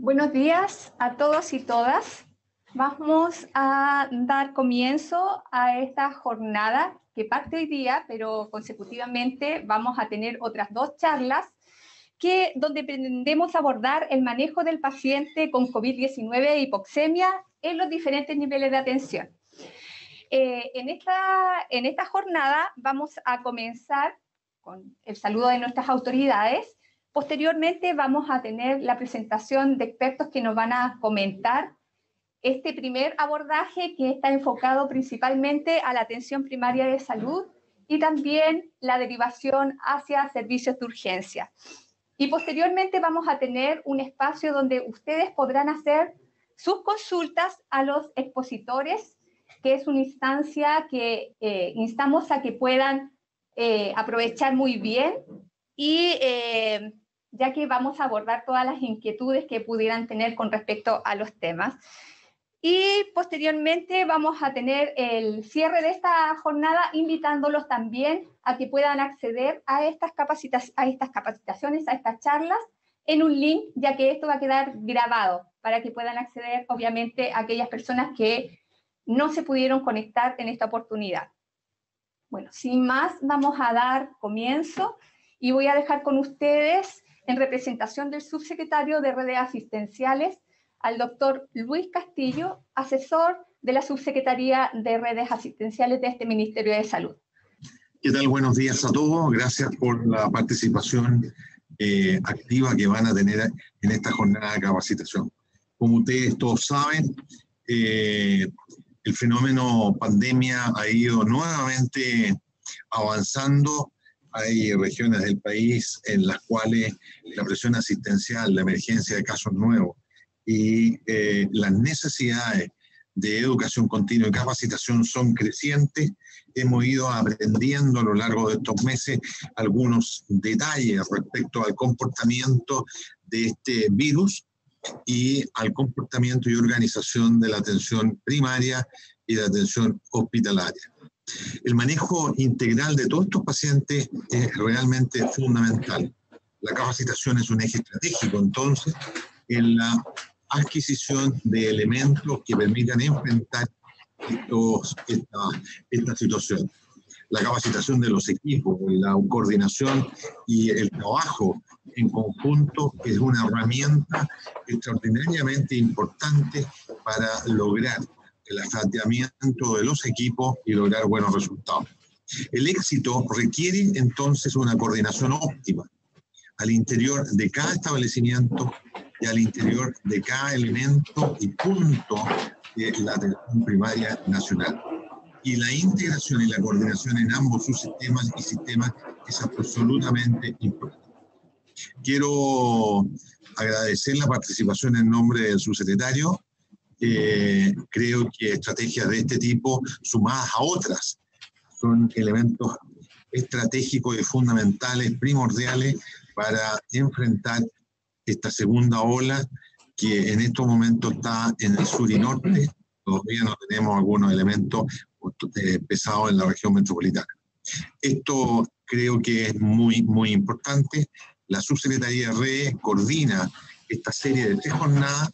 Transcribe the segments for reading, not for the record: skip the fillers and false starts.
Buenos días a todos y todas. Vamos a dar comienzo a esta jornada que parte hoy día, pero consecutivamente vamos a tener otras dos charlas donde pretendemos abordar el manejo del paciente con COVID-19 e hipoxemia en los diferentes niveles de atención. En esta jornada vamos a comenzar con el saludo de nuestras autoridades. Posteriormente vamos a tener la presentación de expertos que nos van a comentar este primer abordaje que está enfocado principalmente a la atención primaria de salud y también la derivación hacia servicios de urgencia. Y posteriormente vamos a tener un espacio donde ustedes podrán hacer sus consultas a los expositores, que es una instancia que instamos a que puedan aprovechar muy bien y ya que vamos a abordar todas las inquietudes que pudieran tener con respecto a los temas. Y posteriormente vamos a tener el cierre de esta jornada invitándolos también a que puedan acceder a estas capacitaciones, a estas charlas, en un link, ya que esto va a quedar grabado para que puedan acceder, obviamente, a aquellas personas que no se pudieron conectar en esta oportunidad. Bueno, sin más, vamos a dar comienzo y voy a dejar con ustedes, en representación del subsecretario de Redes Asistenciales, al doctor Luis Castillo, asesor de la Subsecretaría de Redes Asistenciales de este Ministerio de Salud. ¿Qué tal? Buenos días a todos. Gracias por la participación activa que van a tener en esta jornada de capacitación. Como ustedes todos saben, el fenómeno pandemia ha ido nuevamente avanzando. Hay regiones del país en las cuales la presión asistencial, la emergencia de casos nuevos y las necesidades de educación continua y capacitación son crecientes. Hemos ido aprendiendo a lo largo de estos meses algunos detalles respecto al comportamiento de este virus y al comportamiento y organización de la atención primaria y de la atención hospitalaria. El manejo integral de todos estos pacientes es realmente fundamental. La capacitación es un eje estratégico, entonces, en la adquisición de elementos que permitan enfrentar esta situación. La capacitación de los equipos, la coordinación y el trabajo en conjunto es una herramienta extraordinariamente importante para lograr el asateamiento de los equipos y lograr buenos resultados. El éxito requiere entonces una coordinación óptima al interior de cada establecimiento y al interior de cada elemento y punto de la atención primaria nacional. Y la integración y la coordinación en ambos sus sistemas y sistemas es absolutamente importante. Quiero agradecer la participación en nombre del subsecretario. Creo que estrategias de este tipo, sumadas a otras, son elementos estratégicos y fundamentales, primordiales, para enfrentar esta segunda ola que en estos momentos está en el sur y norte. Todavía no tenemos algunos elementos pesados en la región metropolitana. Esto creo que es muy, muy importante. La Subsecretaría de Redes coordina esta serie de 3 jornadas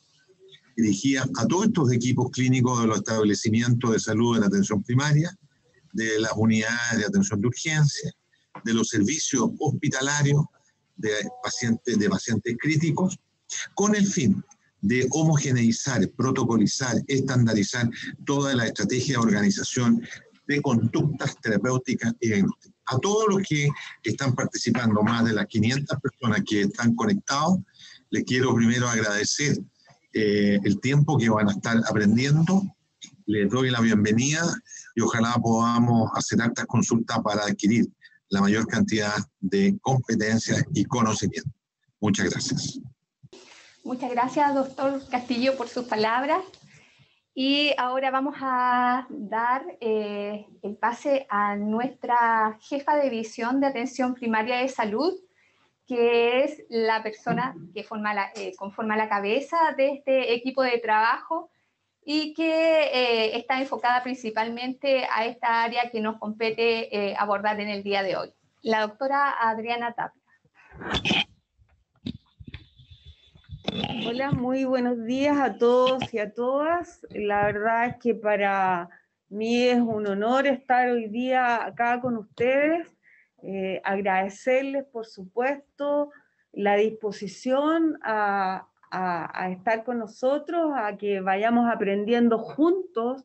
dirigidas a todos estos equipos clínicos de los establecimientos de salud de la atención primaria, de las unidades de atención de urgencia, de los servicios hospitalarios, de pacientes críticos, con el fin de homogeneizar, protocolizar, estandarizar toda la estrategia de organización de conductas terapéuticas y diagnósticas. A todos los que están participando, más de las 500 personas que están conectados, les quiero primero agradecer el tiempo que van a estar aprendiendo. Les doy la bienvenida y ojalá podamos hacer hartas consultas para adquirir la mayor cantidad de competencias y conocimiento. Muchas gracias. Muchas gracias, doctor Castillo, por sus palabras. Y ahora vamos a dar el pase a nuestra jefa de división de atención primaria de salud, que es la persona que conforma la cabeza de este equipo de trabajo y que está enfocada principalmente a esta área que nos compete abordar en el día de hoy. La doctora Adriana Tapia. Hola, muy buenos días a todos y a todas. La verdad es que para mí es un honor estar hoy día acá con ustedes. Agradecerles, por supuesto, la disposición a estar con nosotros, a que vayamos aprendiendo juntos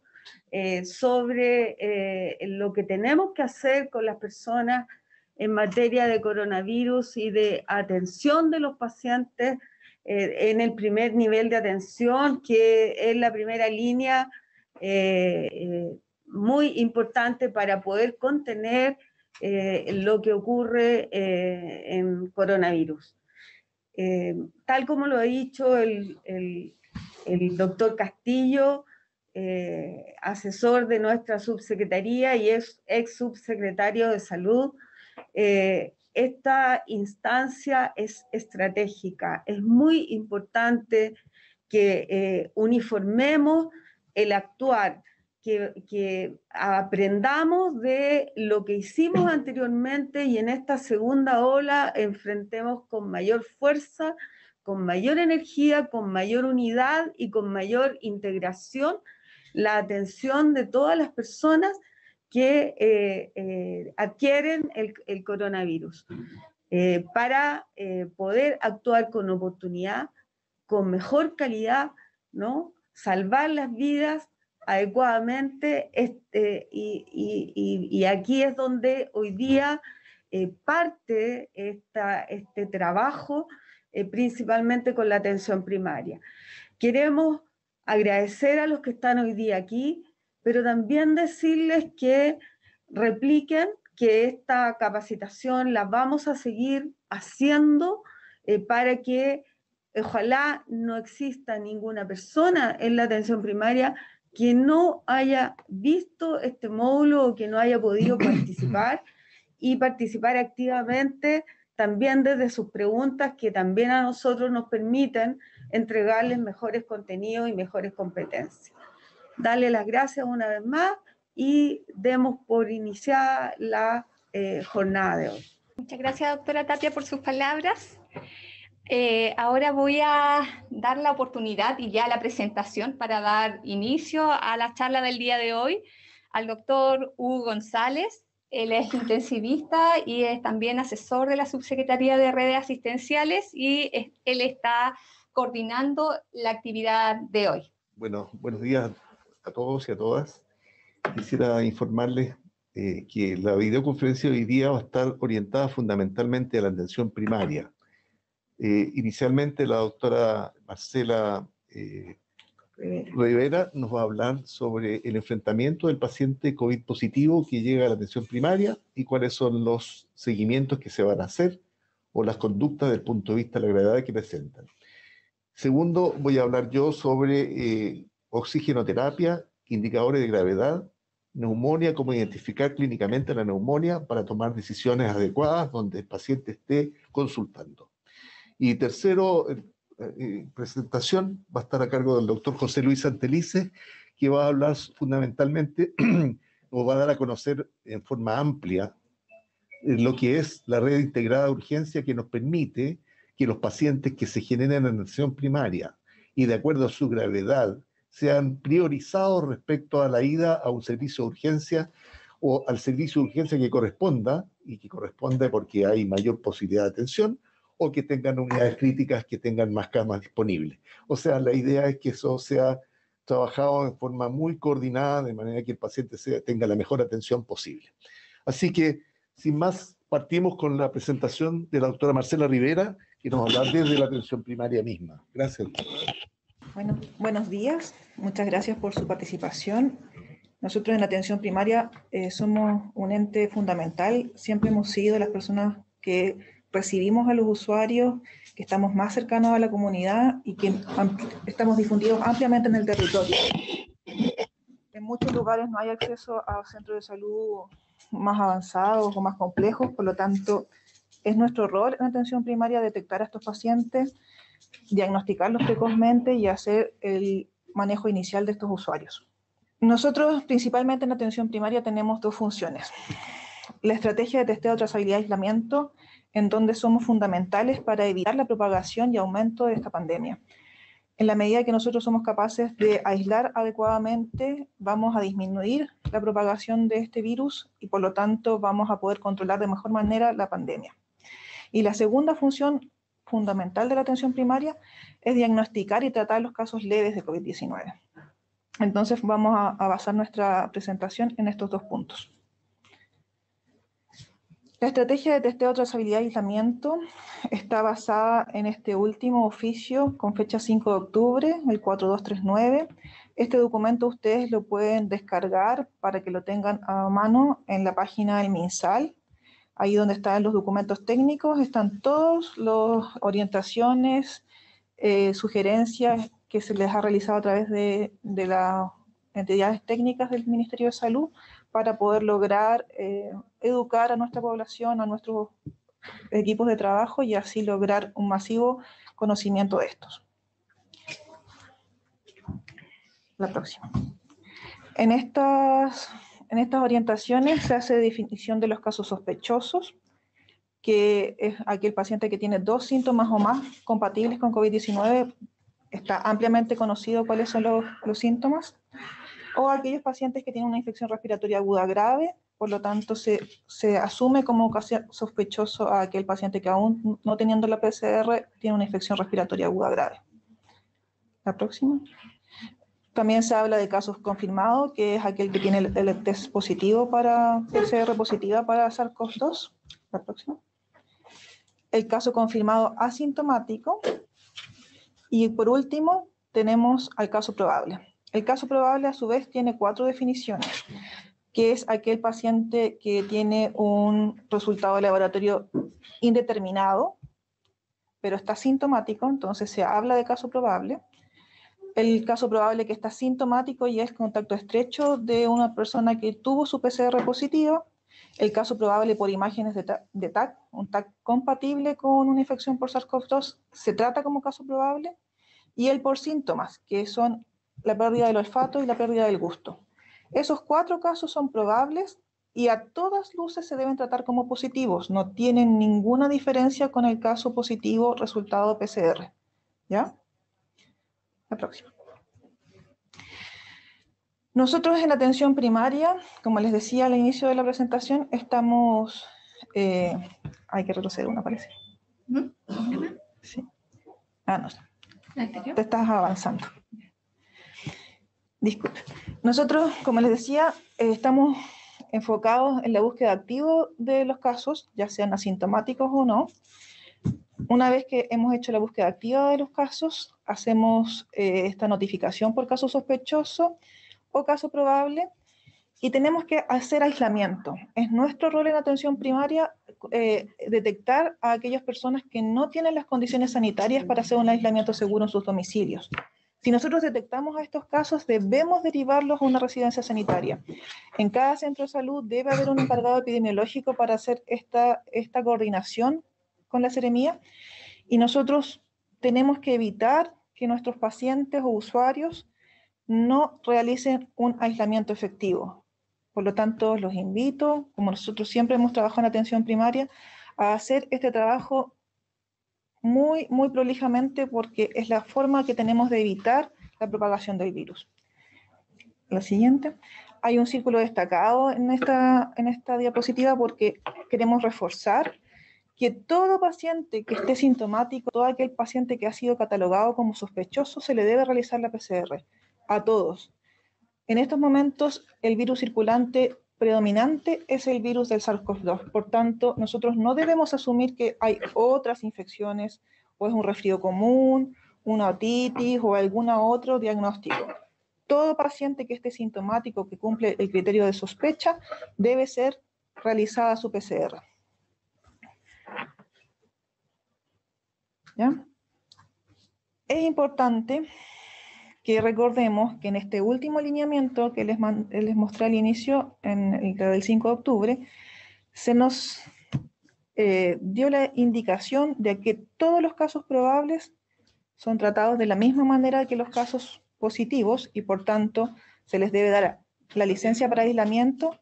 sobre lo que tenemos que hacer con las personas en materia de coronavirus y de atención de los pacientes en el primer nivel de atención, que es la primera línea muy importante para poder contener lo que ocurre en coronavirus. Tal como lo ha dicho el doctor Castillo, asesor de nuestra subsecretaría y es ex subsecretario de Salud, esta instancia es estratégica. Es muy importante que uniformemos el actuar, que aprendamos de lo que hicimos anteriormente y en esta segunda ola enfrentemos con mayor fuerza, con mayor energía, con mayor unidad y con mayor integración la atención de todas las personas que adquieren el coronavirus, para poder actuar con oportunidad, con mejor calidad, ¿no? Salvar las vidas adecuadamente, y aquí es donde hoy día parte este trabajo, principalmente con la atención primaria. Queremos agradecer a los que están hoy día aquí, pero también decirles que repliquen, que esta capacitación la vamos a seguir haciendo para que ojalá no exista ninguna persona en la atención primaria que no haya visto este módulo o que no haya podido participar y participar activamente también desde sus preguntas, que también a nosotros nos permiten entregarles mejores contenidos y mejores competencias. Darle las gracias una vez más y demos por iniciada la jornada de hoy. Muchas gracias, doctora Tapia, por sus palabras. Ahora voy a dar la oportunidad y ya la presentación para dar inicio a la charla del día de hoy al doctor Hugo González. Él es intensivista y es también asesor de la Subsecretaría de Redes Asistenciales y él está coordinando la actividad de hoy. Bueno, buenos días a todos y a todas. Quisiera informarles que la videoconferencia de hoy día va a estar orientada fundamentalmente a la atención primaria. Inicialmente la doctora Marcela Rivera nos va a hablar sobre el enfrentamiento del paciente COVID positivo que llega a la atención primaria y cuáles son los seguimientos que se van a hacer o las conductas desde el punto de vista de la gravedad que presentan. Segundo, voy a hablar yo sobre oxigenoterapia, indicadores de gravedad, neumonía, cómo identificar clínicamente la neumonía para tomar decisiones adecuadas donde el paciente esté consultando. Y tercero, presentación va a estar a cargo del doctor José Luis Santelices, que va a hablar fundamentalmente o va a dar a conocer en forma amplia lo que es la red integrada de urgencia que nos permite que los pacientes que se generen en atención primaria y de acuerdo a su gravedad sean priorizados respecto a la ida a un servicio de urgencia o al servicio de urgencia que corresponda, y que corresponde porque hay mayor posibilidad de atención, o que tengan unidades críticas que tengan más camas disponibles. O sea, la idea es que eso sea trabajado de forma muy coordinada, de manera que el paciente tenga la mejor atención posible. Así que, sin más, partimos con la presentación de la doctora Marcela Rivera, que nos va a hablar desde la atención primaria misma. Gracias. Bueno, buenos días. Muchas gracias por su participación. Nosotros en la atención primaria somos un ente fundamental. Siempre hemos sido las personas que recibimos a los usuarios, que estamos más cercanos a la comunidad y que estamos difundidos ampliamente en el territorio. En muchos lugares no hay acceso a centros de salud más avanzados o más complejos, por lo tanto, es nuestro rol en atención primaria detectar a estos pacientes, diagnosticarlos precozmente y hacer el manejo inicial de estos usuarios. Nosotros, principalmente en atención primaria, tenemos dos funciones. La estrategia de testeo, trazabilidad y aislamiento en donde somos fundamentales para evitar la propagación y aumento de esta pandemia. En la medida que nosotros somos capaces de aislar adecuadamente, vamos a disminuir la propagación de este virus y por lo tanto vamos a poder controlar de mejor manera la pandemia. Y la segunda función fundamental de la atención primaria es diagnosticar y tratar los casos leves de COVID-19. Entonces vamos a basar nuestra presentación en estos dos puntos. La estrategia de testeo, trazabilidad y aislamiento está basada en este último oficio con fecha 5 de octubre, el 4239. Este documento ustedes lo pueden descargar para que lo tengan a mano en la página del MinSal. Ahí donde están los documentos técnicos, están todas las orientaciones, sugerencias que se les ha realizado a través de las entidades técnicas del Ministerio de Salud para poder lograr educar a nuestra población, a nuestros equipos de trabajo y así lograr un masivo conocimiento de estos. La próxima. En estas orientaciones se hace definición de los casos sospechosos, que es aquel paciente que tiene 2 síntomas o más compatibles con COVID-19, está ampliamente conocido cuáles son los síntomas, o aquellos pacientes que tienen una infección respiratoria aguda grave, por lo tanto se asume como sospechoso a aquel paciente que aún no teniendo la PCR tiene una infección respiratoria aguda grave. La próxima. También se habla de casos confirmados, que es aquel que tiene el test positivo para PCR positiva para SARS-CoV-2. La próxima. El caso confirmado asintomático. Y por último, tenemos al caso probable. El caso probable, a su vez, tiene 4 definiciones, que es aquel paciente que tiene un resultado de laboratorio indeterminado, pero está sintomático, entonces se habla de caso probable. El caso probable que está sintomático y es contacto estrecho de una persona que tuvo su PCR positiva. El caso probable por imágenes de TAC, un TAC compatible con una infección por SARS-CoV-2, se trata como caso probable. Y el por síntomas, que son la pérdida del olfato y la pérdida del gusto. Esos 4 casos son probables y a todas luces se deben tratar como positivos. No tienen ninguna diferencia con el caso positivo resultado PCR. ¿Ya? La próxima. Nosotros en la atención primaria, como les decía al inicio de la presentación, estamos... hay que retroceder una, parece. Sí. Ah, no. Te estás avanzando. Disculpe. Nosotros, como les decía, estamos enfocados en la búsqueda activa de los casos, ya sean asintomáticos o no. Una vez que hemos hecho la búsqueda activa de los casos, hacemos esta notificación por caso sospechoso o caso probable y tenemos que hacer aislamiento. Es nuestro rol en atención primaria detectar a aquellas personas que no tienen las condiciones sanitarias para hacer un aislamiento seguro en sus domicilios. Si nosotros detectamos a estos casos, debemos derivarlos a una residencia sanitaria. En cada centro de salud debe haber un encargado epidemiológico para hacer esta coordinación con la Seremía y nosotros tenemos que evitar que nuestros pacientes o usuarios no realicen un aislamiento efectivo. Por lo tanto, los invito, como nosotros siempre hemos trabajado en atención primaria, a hacer este trabajo muy, muy prolijamente porque es la forma que tenemos de evitar la propagación del virus. La siguiente. Hay un círculo destacado en esta diapositiva porque queremos reforzar que todo paciente que esté sintomático, todo aquel paciente que ha sido catalogado como sospechoso, se le debe realizar la PCR. A todos. En estos momentos, el virus circulante predominante es el virus del SARS-CoV-2. Por tanto, nosotros no debemos asumir que hay otras infecciones, o es un resfrío común, una otitis o algún otro diagnóstico. Todo paciente que esté sintomático, que cumple el criterio de sospecha, debe ser realizada su PCR. ¿Ya? Es importante que recordemos que en este último alineamiento que les mostré al inicio, en el del 5 de octubre, se nos dio la indicación de que todos los casos probables son tratados de la misma manera que los casos positivos y por tanto se les debe dar la licencia para aislamiento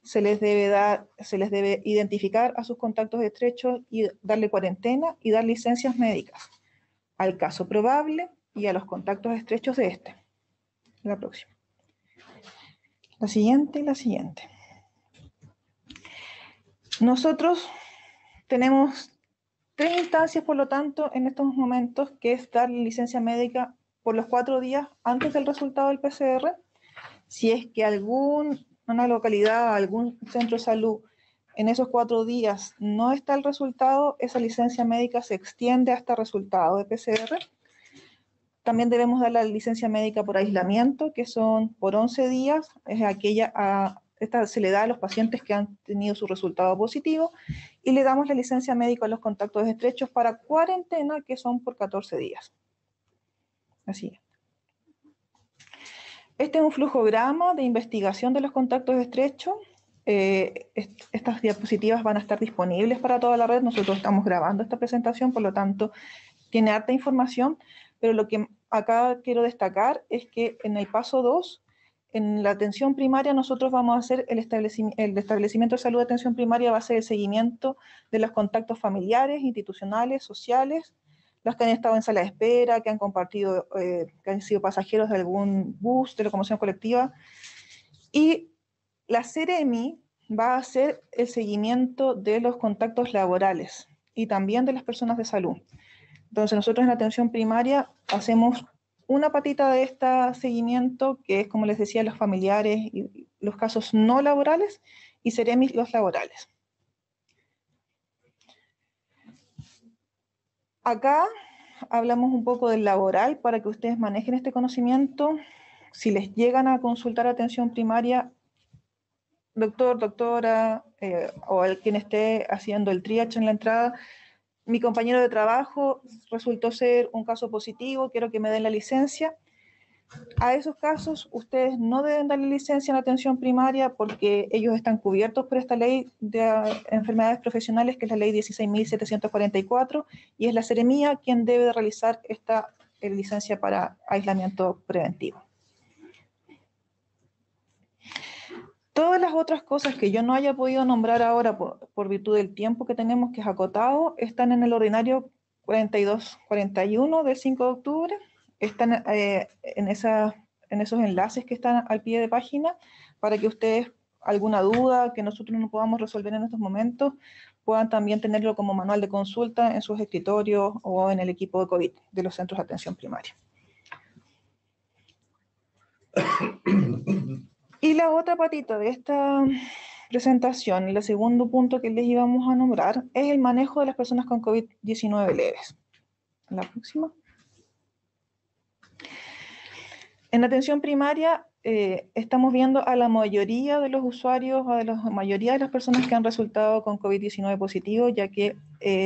se les debe identificar a sus contactos estrechos y darle cuarentena y dar licencias médicas al caso probable y a los contactos estrechos de este. La próxima. La siguiente y la siguiente. Nosotros tenemos 3 instancias, por lo tanto, en estos momentos, que es dar licencia médica por los 4 días antes del resultado del PCR. Si es que una localidad, algún centro de salud, en esos 4 días no está el resultado, esa licencia médica se extiende hasta el resultado de PCR. También debemos dar la licencia médica por aislamiento, que son por 11 días. Esta se le da a los pacientes que han tenido su resultado positivo, y le damos la licencia médica a los contactos estrechos para cuarentena, que son por 14 días. Así es. Este es un flujograma de investigación de los contactos estrechos. Estas diapositivas van a estar disponibles para toda la red. Nosotros estamos grabando esta presentación, por lo tanto, tiene harta información, pero lo que acá quiero destacar es que en el paso 2, en la atención primaria, nosotros vamos a hacer el establecimiento de salud de atención primaria va a ser el seguimiento de los contactos familiares, institucionales, sociales, los que han estado en sala de espera, que han compartido, que han sido pasajeros de algún bus de locomoción colectiva. Y la Seremi va a hacer el seguimiento de los contactos laborales y también de las personas de salud. Entonces, nosotros en la atención primaria hacemos una patita de este seguimiento, que es, como les decía, los familiares y los casos no laborales, y Seremi los laborales. Acá hablamos un poco del laboral para que ustedes manejen este conocimiento. Si les llegan a consultar atención primaria, doctor, doctora, o quien esté haciendo el triage en la entrada, mi compañero de trabajo resultó ser un caso positivo, quiero que me den la licencia. A esos casos, ustedes no deben darle licencia en la atención primaria porque ellos están cubiertos por esta ley de enfermedades profesionales, que es la ley 16.744, y es la Seremía quien debe realizar esta licencia para aislamiento preventivo. Todas las otras cosas que yo no haya podido nombrar ahora por virtud del tiempo que tenemos, que es acotado, están en el ordinario 4241 del 5 de octubre, están en esos enlaces que están al pie de página, para que ustedes, alguna duda que nosotros no podamos resolver en estos momentos, puedan también tenerlo como manual de consulta en sus escritorios o en el equipo de COVID de los centros de atención primaria. Y la otra patita de esta presentación, el segundo punto que les íbamos a nombrar, es el manejo de las personas con COVID-19 leves. La próxima. En la atención primaria estamos viendo a la mayoría de los usuarios, a la mayoría de las personas que han resultado con COVID-19 positivo, ya que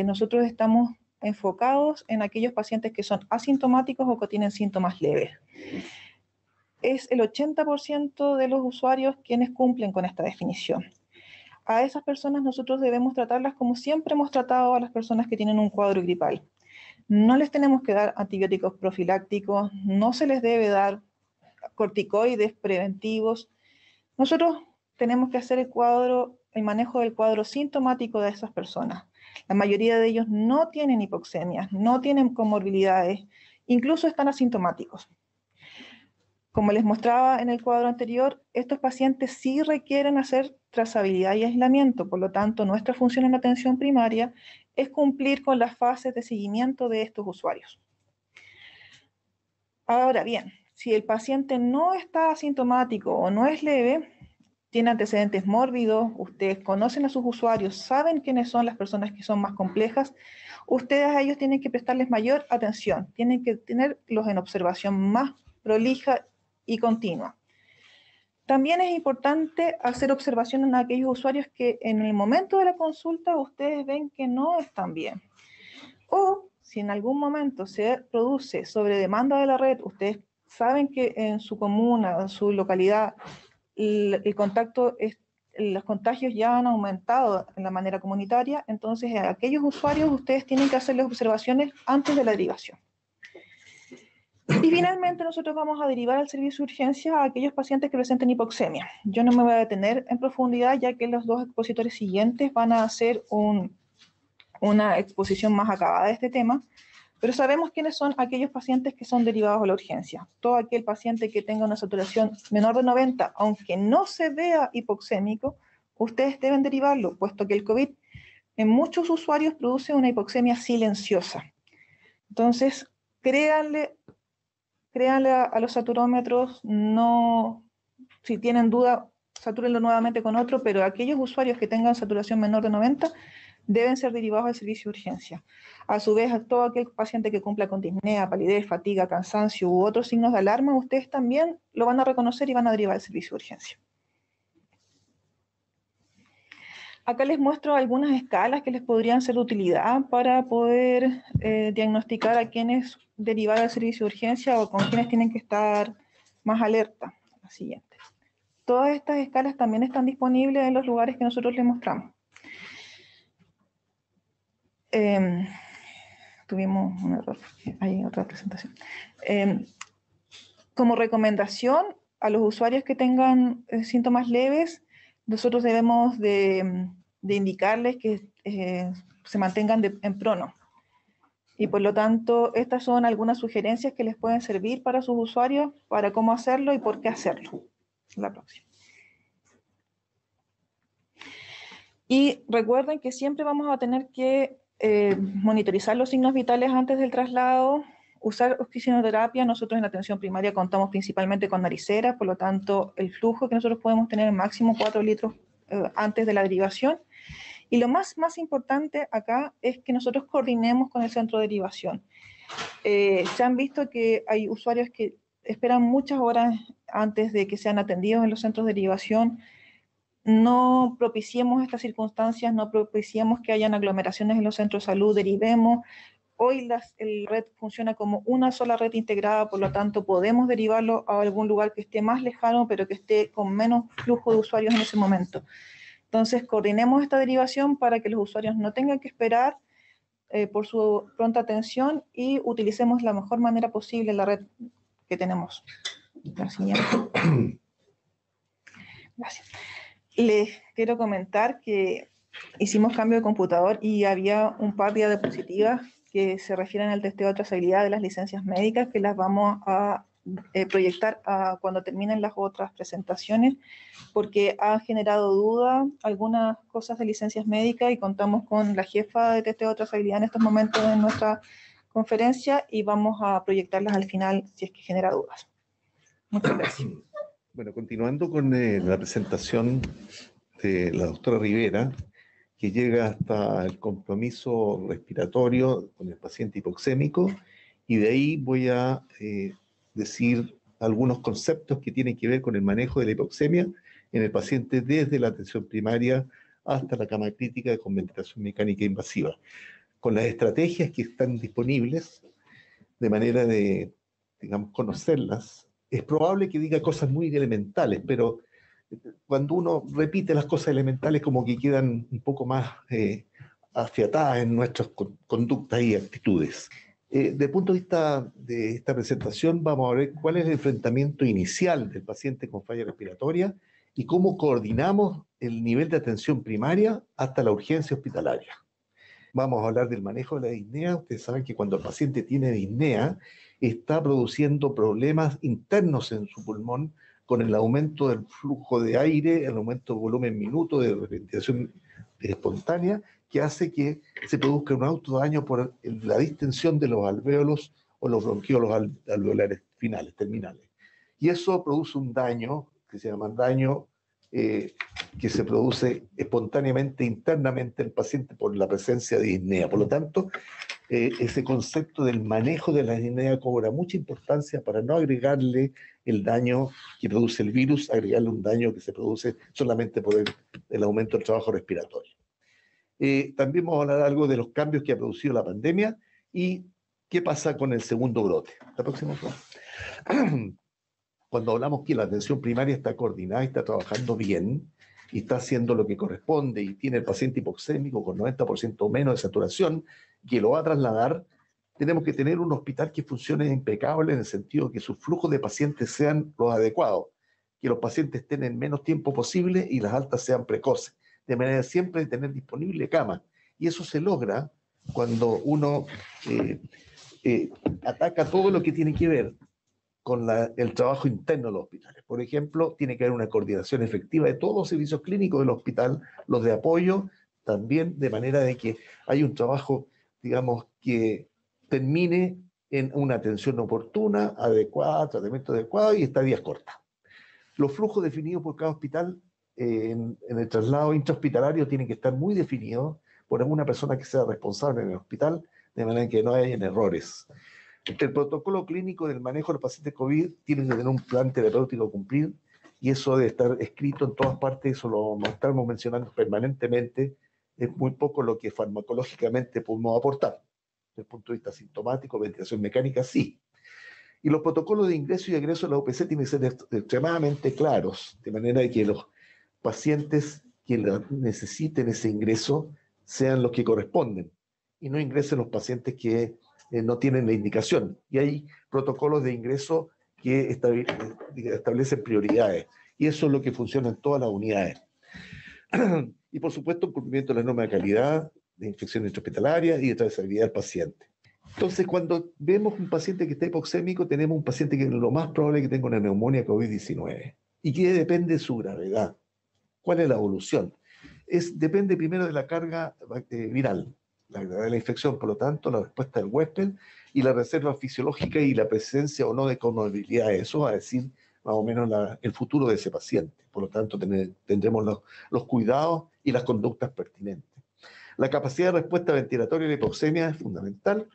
nosotros estamos enfocados en aquellos pacientes que son asintomáticos o que tienen síntomas leves. Es el 80% de los usuarios quienes cumplen con esta definición. A esas personas nosotros debemos tratarlas como siempre hemos tratado a las personas que tienen un cuadro gripal. No les tenemos que dar antibióticos profilácticos, no se les debe dar corticoides preventivos. Nosotros tenemos que hacer el manejo del cuadro sintomático de esas personas. La mayoría de ellos no tienen hipoxemias, no tienen comorbilidades, incluso están asintomáticos. Como les mostraba en el cuadro anterior, estos pacientes sí requieren hacer trazabilidad y aislamiento, por lo tanto, nuestra función en la atención primaria es cumplir con las fases de seguimiento de estos usuarios. Ahora bien, si el paciente no está asintomático o no es leve, tiene antecedentes mórbidos, ustedes conocen a sus usuarios, saben quiénes son las personas que son más complejas, ustedes a ellos tienen que prestarles mayor atención, tienen que tenerlos en observación más prolija y continua. También es importante hacer observación en aquellos usuarios que en el momento de la consulta ustedes ven que no están bien. O si en algún momento se produce sobre demanda de la red, ustedes saben que en su comuna, en su localidad, los contagios ya han aumentado en la manera comunitaria, entonces a aquellos usuarios ustedes tienen que hacerles observaciones antes de la derivación. Y finalmente nosotros vamos a derivar al servicio de urgencia a aquellos pacientes que presenten hipoxemia. Yo no me voy a detener en profundidad, ya que los dos expositores siguientes van a hacer una exposición más acabada de este tema, pero sabemos quiénes son aquellos pacientes que son derivados a la urgencia. Todo aquel paciente que tenga una saturación menor de 90, aunque no se vea hipoxémico, ustedes deben derivarlo, puesto que el COVID en muchos usuarios produce una hipoxemia silenciosa. Entonces, créanle a los saturómetros, no, si tienen duda, satúrenlo nuevamente con otro, pero aquellos usuarios que tengan saturación menor de 90 deben ser derivados al servicio de urgencia. A su vez, a todo aquel paciente que cumpla con disnea, palidez, fatiga, cansancio u otros signos de alarma, ustedes también lo van a reconocer y van a derivar al servicio de urgencia. Acá les muestro algunas escalas que les podrían ser de utilidad para poder diagnosticar a quienes derivar al servicio de urgencia o con quienes tienen que estar más alerta. La siguiente. Todas estas escalas también están disponibles en los lugares que nosotros les mostramos. Tuvimos un error, hay otra presentación. Como recomendación a los usuarios que tengan síntomas leves, nosotros debemos de indicarles que se mantengan en prono. Y por lo tanto, estas son algunas sugerencias que les pueden servir para sus usuarios, para cómo hacerlo y por qué hacerlo. La próxima. Y recuerden que siempre vamos a tener que monitorizar los signos vitales antes del traslado, usar oxigenoterapia. Nosotros en la atención primaria contamos principalmente con nariceras, por lo tanto el flujo que nosotros podemos tener es máximo 4 litros antes de la derivación. Y lo más importante acá es que nosotros coordinemos con el centro de derivación. Se han visto que hay usuarios que esperan muchas horas antes de que sean atendidos en los centros de derivación. No propiciemos estas circunstancias, no propiciemos que hayan aglomeraciones en los centros de salud, derivemos. Hoy el red funciona como una sola red integrada, por lo tanto podemos derivarlo a algún lugar que esté más lejano, pero que esté con menos flujo de usuarios en ese momento. Entonces, coordinemos esta derivación para que los usuarios no tengan que esperar por su pronta atención y utilicemos la mejor manera posible la red que tenemos. La siguiente. Gracias. Les quiero comentar que hicimos cambio de computador y había un par de diapositivas que se refieren al testeo de trazabilidad de las licencias médicas, que las vamos a proyectar cuando terminen las otras presentaciones, porque ha generado duda algunas cosas de licencias médicas y contamos con la jefa de testeo de trazabilidad en estos momentos en nuestra conferencia y vamos a proyectarlas al final si es que genera dudas. Muchas gracias. Bueno, continuando con la presentación de la doctora Rivera, que llega hasta el compromiso respiratorio con el paciente hipoxémico, y de ahí voy a decir algunos conceptos que tienen que ver con el manejo de la hipoxemia en el paciente desde la atención primaria hasta la cama crítica con ventilación mecánica invasiva, con las estrategias que están disponibles, de manera de, digamos, conocerlas. Es probable que diga cosas muy elementales, pero cuando uno repite las cosas elementales como que quedan un poco más afiatadas en nuestras conductas y actitudes. Desde el punto de vista de esta presentación vamos a ver cuál es el enfrentamiento inicial del paciente con falla respiratoria y cómo coordinamos el nivel de atención primaria hasta la urgencia hospitalaria. Vamos a hablar del manejo de la disnea. Ustedes saben que cuando el paciente tiene disnea está produciendo problemas internos en su pulmón con el aumento del flujo de aire, el aumento del volumen minuto de ventilación espontánea, que hace que se produzca un autodaño por la distensión de los alvéolos o los bronquiolos alveolares finales, terminales. Y eso produce un daño que se llama daño que se produce espontáneamente internamente en el paciente por la presencia de disnea. Por lo tanto, ese concepto del manejo de la disnea cobra mucha importancia para no agregarle el daño que produce el virus, agregarle un daño que se produce solamente por el aumento del trabajo respiratorio. También vamos a hablar algo de los cambios que ha producido la pandemia y qué pasa con el segundo brote. La próxima slide. Cuando hablamos que la atención primaria está coordinada y está trabajando bien y está haciendo lo que corresponde y tiene el paciente hipoxémico con 90% o menos de saturación, que lo va a trasladar, tenemos que tener un hospital que funcione impecable en el sentido que sus flujos de pacientes sean los adecuados, que los pacientes estén en menos tiempo posible y las altas sean precoces, de manera siempre de tener disponible cama. Y eso se logra cuando uno ataca todo lo que tiene que ver con el trabajo interno de los hospitales. Por ejemplo, tiene que haber una coordinación efectiva de todos los servicios clínicos del hospital, los de apoyo, también de manera de que haya un trabajo, digamos, que termine en una atención oportuna, adecuada, tratamiento adecuado y estadías cortas. Los flujos definidos por cada hospital en el traslado intrahospitalario tienen que estar muy definidos por alguna persona que sea responsable en el hospital, de manera que no haya errores. El protocolo clínico del manejo de los pacientes COVID tiene que tener un plan terapéutico a cumplir y eso debe estar escrito en todas partes, eso lo estamos mencionando permanentemente, es muy poco lo que farmacológicamente podemos aportar. Desde el punto de vista sintomático, ventilación mecánica, sí. Y los protocolos de ingreso y egreso de la UPC tienen que ser extremadamente claros, de manera que los pacientes que necesiten ese ingreso sean los que corresponden y no ingresen los pacientes que no tienen la indicación. Y hay protocolos de ingreso que establecen prioridades. Y eso es lo que funciona en todas las unidades. Y por supuesto, el cumplimiento de la norma de calidad, de infección intrahospitalaria y de trazabilidad del paciente. Entonces, cuando vemos un paciente que está hipoxémico, tenemos un paciente que lo más probable es que tenga una neumonía COVID-19 y que depende de su gravedad. ¿Cuál es la evolución? Depende primero de la carga viral, la gravedad de la infección, por lo tanto, la respuesta del huésped y la reserva fisiológica y la presencia o no de comorbilidades. Eso va a decir más o menos el futuro de ese paciente. Por lo tanto, tendremos los cuidados y las conductas pertinentes. La capacidad de respuesta ventilatoria a la hipoxemia es fundamental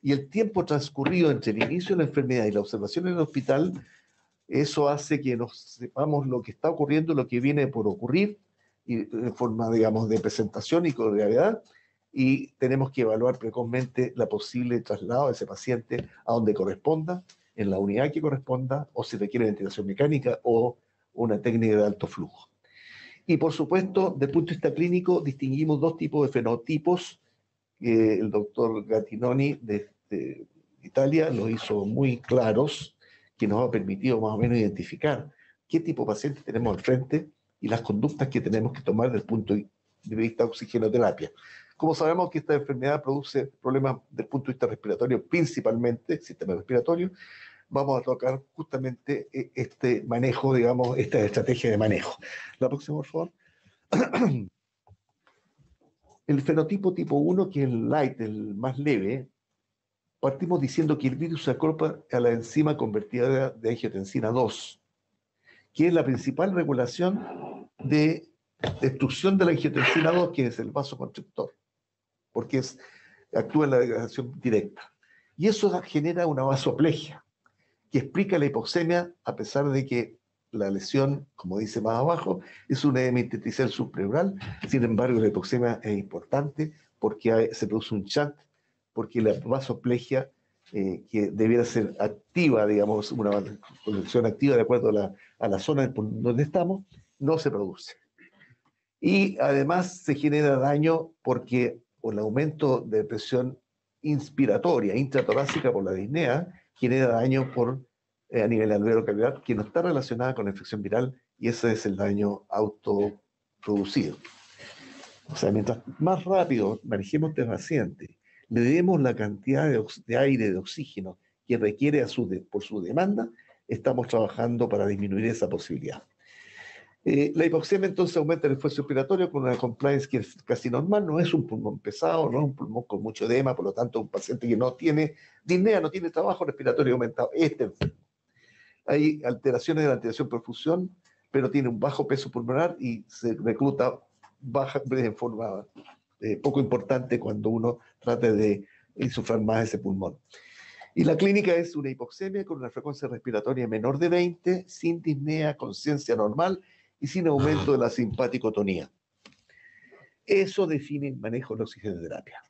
y el tiempo transcurrido entre el inicio de la enfermedad y la observación en el hospital, eso hace que nos sepamos lo que está ocurriendo, lo que viene por ocurrir, y de forma, digamos, de presentación y con gravedad, y tenemos que evaluar precozmente la posible traslado de ese paciente a donde corresponda, en la unidad que corresponda, o si requiere ventilación mecánica o una técnica de alto flujo. Y por supuesto, desde el punto de vista clínico, distinguimos dos tipos de fenotipos. El doctor Gattinoni de Italia los hizo muy claros, que nos ha permitido más o menos identificar qué tipo de paciente tenemos al frente y las conductas que tenemos que tomar desde el punto de vista de oxigenoterapia. Como sabemos que esta enfermedad produce problemas desde el punto de vista respiratorio, principalmente sistema respiratorio, vamos a tocar justamente este manejo, digamos, esta estrategia de manejo. La próxima, por favor. El fenotipo tipo 1, que es el light, el más leve, partimos diciendo que el virus se acopla a la enzima convertida de angiotensina 2, que es la principal regulación de destrucción de la angiotensina 2, que es el vasoconstrictor, porque actúa en la degradación directa. Y eso genera una vasoplegia, que explica la hipoxemia, a pesar de que la lesión, como dice más abajo, es un edema intersticial subpleural. Sin embargo, la hipoxemia es importante porque se produce un shunt, porque la vasoplegia, que debiera ser activa, digamos, una conexión activa de acuerdo a la zona donde estamos, no se produce. Y además se genera daño porque por el aumento de presión inspiratoria, intratorácica por la disnea, genera daño a nivel alveolo-capilar, que no está relacionada con la infección viral, y ese es el daño autoproducido. O sea, mientras más rápido manejemos este paciente, le demos la cantidad de aire, de oxígeno que requiere por su demanda, estamos trabajando para disminuir esa posibilidad. La hipoxemia entonces aumenta el esfuerzo respiratorio con una compliance que es casi normal, no es un pulmón pesado, no es un pulmón con mucho edema, por lo tanto un paciente que no tiene disnea, no tiene trabajo respiratorio aumentado, enfermo. Hay alteraciones de la ventilación-perfusión, pero tiene un bajo peso pulmonar y se recluta en forma poco importante cuando uno trata de insuflar más ese pulmón. Y la clínica es una hipoxemia con una frecuencia respiratoria menor de 20, sin disnea, conciencia normal y sin aumento de la simpaticotonía. Eso define el manejo de la oxigenoterapia.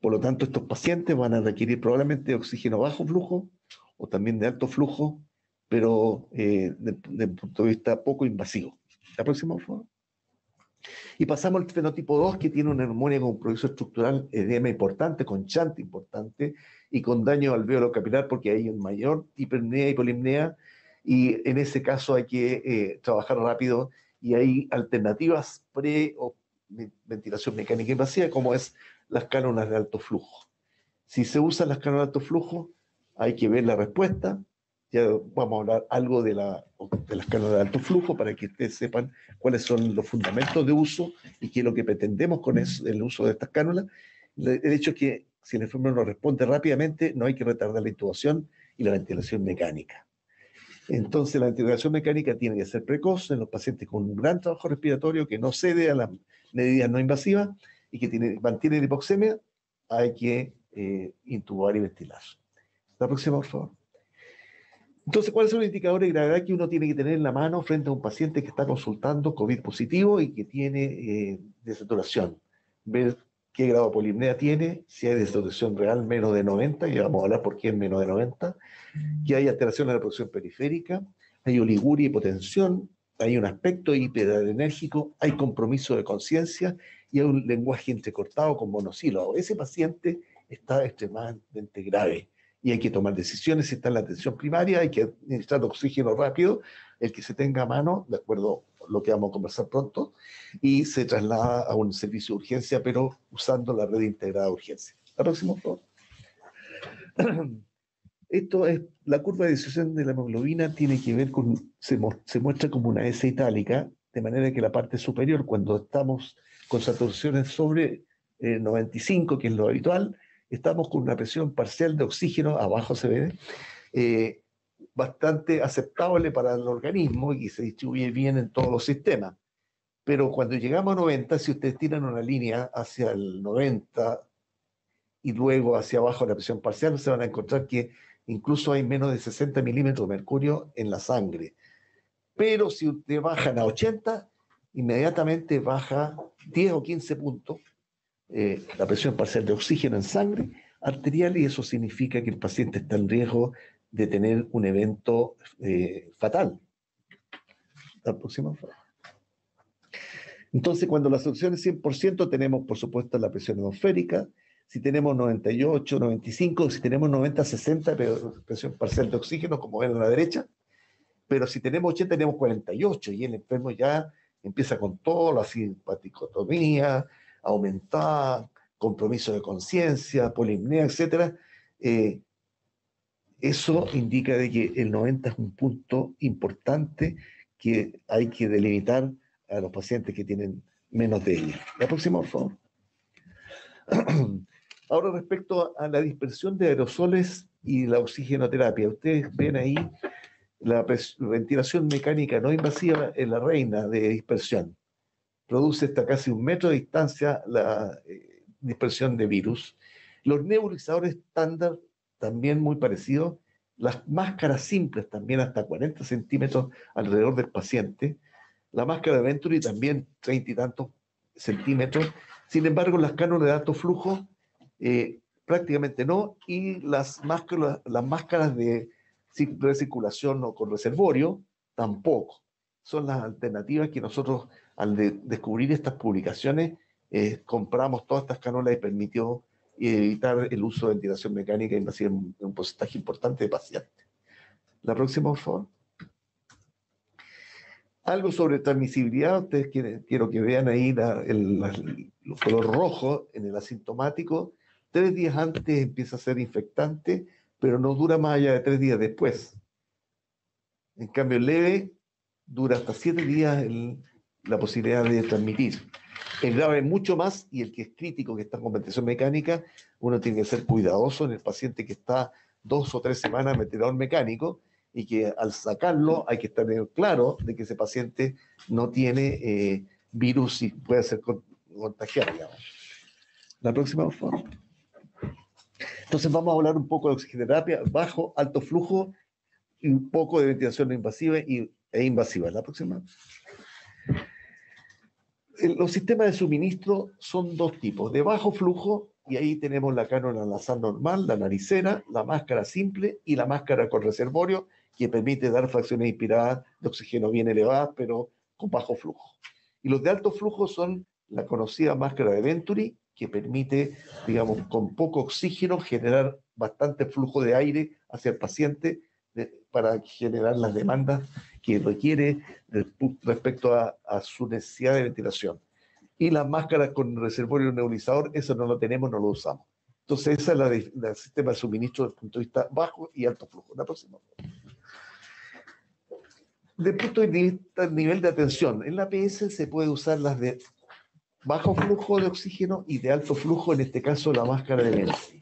Por lo tanto, estos pacientes van a requerir probablemente oxígeno bajo flujo o también de alto flujo, pero desde el punto de vista poco invasivo. La próxima, por favor. Y pasamos al fenotipo 2, que tiene una neumonía con progreso estructural, edema importante, con chante importante y con daño al alvéolo capilar, porque hay un mayor hipernemia y polimnea, y en ese caso hay que trabajar rápido, y hay alternativas o ventilación mecánica invasiva, como es las cánulas de alto flujo. Si se usan las cánulas de alto flujo, hay que ver la respuesta. Ya vamos a hablar algo de las cánulas de alto flujo para que ustedes sepan cuáles son los fundamentos de uso y qué es lo que pretendemos con el uso de estas cánulas. El hecho es que si el enfermero no responde rápidamente, no hay que retardar la intubación y la ventilación mecánica. Entonces, la ventilación mecánica tiene que ser precoz en los pacientes con un gran trabajo respiratorio que no cede a las medidas no invasivas y que mantiene la hipoxemia. Hay que intubar y ventilar. La próxima, por favor. Entonces, ¿cuáles son los indicadores de gravedad que uno tiene que tener en la mano frente a un paciente que está consultando COVID positivo y que tiene desaturación? Ver qué grado de polimnea tiene, si hay desaturación real menos de 90, y vamos a hablar por qué es menos de 90, que hay alteración de la producción periférica, hay oliguria y hipotensión, hay un aspecto hiperadrenérgico, hay compromiso de conciencia y hay un lenguaje entrecortado con monosílabos. Ese paciente está extremadamente grave y hay que tomar decisiones. Si está en la atención primaria, hay que administrar oxígeno rápido, el que se tenga a mano, de acuerdo a lo que vamos a conversar pronto, y se traslada a un servicio de urgencia, pero usando la red integrada de urgencia. La próxima, por favor. Esto es la curva de distribución de la hemoglobina, tiene que ver con, se muestra como una S itálica, de manera que la parte superior, cuando estamos con saturaciones sobre 95, que es lo habitual, estamos con una presión parcial de oxígeno, abajo se ve, bastante aceptable para el organismo y se distribuye bien en todos los sistemas. Pero cuando llegamos a 90, si ustedes tiran una línea hacia el 90 y luego hacia abajo la presión parcial, se van a encontrar que incluso hay menos de 60 milímetros de mercurio en la sangre. Pero si ustedes bajan a 80, inmediatamente baja 10 o 15 puntos la presión parcial de oxígeno en sangre arterial, y eso significa que el paciente está en riesgo de tener un evento fatal. La próxima. Entonces, cuando la solución es 100%, tenemos, por supuesto, la presión atmosférica. Si tenemos 98, 95, si tenemos 90, 60, presión parcial de oxígeno, como ven a la derecha. Pero si tenemos 80, tenemos 48, y el enfermo ya empieza con todo, la simpaticotomía, aumentada, compromiso de conciencia, polimnea, etc. Eso indica de que el 90 es un punto importante que hay que delimitar a los pacientes que tienen menos de ella. La próxima, por favor. Ahora, respecto a la dispersión de aerosoles y la oxigenoterapia, ustedes ven ahí la ventilación mecánica no invasiva es la reina de dispersión. Produce hasta casi 1 metro de distancia la dispersión de virus. Los nebulizadores estándar, también muy parecidos. Las máscaras simples, también hasta 40 centímetros alrededor del paciente. La máscara de Venturi también 30 y tantos centímetros. Sin embargo, las cánulas de alto flujo prácticamente no. Y las máscaras de recirculación o con reservorio tampoco. Son las alternativas que nosotros, al descubrir estas publicaciones, compramos todas estas cánulas y permitió evitar el uso de ventilación mecánica invasiva en un porcentaje importante de pacientes. La próxima, por favor. Algo sobre transmisibilidad. Ustedes quiero que vean ahí el color rojo en el asintomático. 3 días antes empieza a ser infectante, pero no dura más allá de 3 días después. En cambio, el leve dura hasta 7 días la posibilidad de transmitir. El grave mucho más, y el que es crítico, que está con ventilación mecánica, uno tiene que ser cuidadoso en el paciente que está 2 o 3 semanas en ventilador mecánico, y que al sacarlo hay que estar claro de que ese paciente no tiene virus y puede ser contagiado, digamos. La próxima, por favor. Entonces vamos a hablar un poco de oxigenoterapia, bajo, alto flujo, y un poco de ventilación invasiva e invasiva. La próxima. Los sistemas de suministro son 2 tipos, de bajo flujo, y ahí tenemos la cánula nasal normal, la naricera, la máscara simple y la máscara con reservorio, que permite dar fracciones inspiradas de oxígeno bien elevadas, pero con bajo flujo. Y los de alto flujo son la conocida máscara de Venturi, que permite, digamos, con poco oxígeno generar bastante flujo de aire hacia el paciente para generar las demandas que requiere respecto a su necesidad de ventilación. Y las máscaras con reservorio nebulizador, eso no lo tenemos, no lo usamos. Entonces, esa es la sistema de suministro desde el punto de vista bajo y alto flujo. La próxima. Desde el punto de vista del nivel de atención, en la APS se puede usar las de bajo flujo de oxígeno y de alto flujo, en este caso la máscara de Venturi.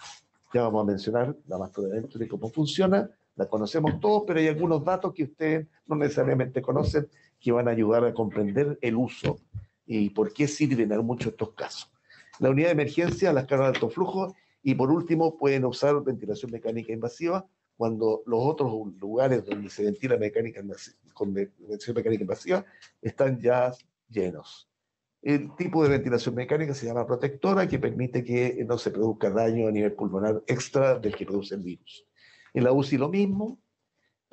Ya vamos a mencionar la máscara de Venturi, cómo funciona, la conocemos todos, pero hay algunos datos que ustedes no necesariamente conocen que van a ayudar a comprender el uso y por qué sirven en muchos de estos casos. La unidad de emergencia, las cargas de alto flujo, y por último pueden usar ventilación mecánica invasiva cuando los otros lugares donde se ventila con ventilación mecánica invasiva están ya llenos. El tipo de ventilación mecánica se llama protectora, que permite que no se produzca daño a nivel pulmonar extra del que produce el virus. En la UCI lo mismo.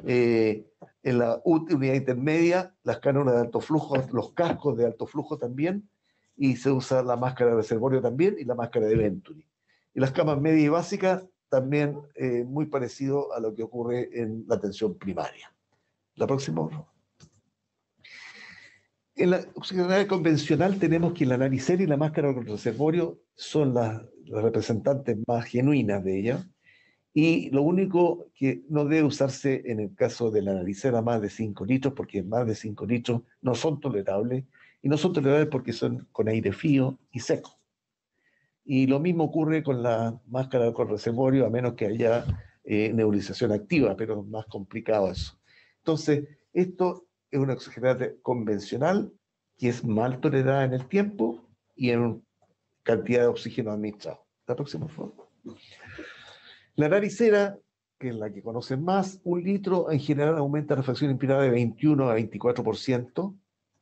En la unidad intermedia, las cánulas de alto flujo, los cascos de alto flujo también, y se usa la máscara de reservorio también y la máscara de Venturi. Y las camas media y básicas también muy parecido a lo que ocurre en la atención primaria. La próxima. En la oxigenoterapia convencional tenemos que la naricera y la máscara con reservorio son las representantes más genuinas de ella, y lo único que no debe usarse en el caso de la naricera más de 5 litros, porque más de 5 litros no son tolerables, y no son tolerables porque son con aire frío y seco. Y lo mismo ocurre con la máscara con reservorio, a menos que haya nebulización activa, pero es más complicado eso. Entonces, esto es una oxigenante convencional que es mal tolerada en el tiempo y en cantidad de oxígeno administrado. La próxima, por favor. La naricera, que es la que conocen más, 1 litro en general aumenta la fracción inspirada de 21 a 24%,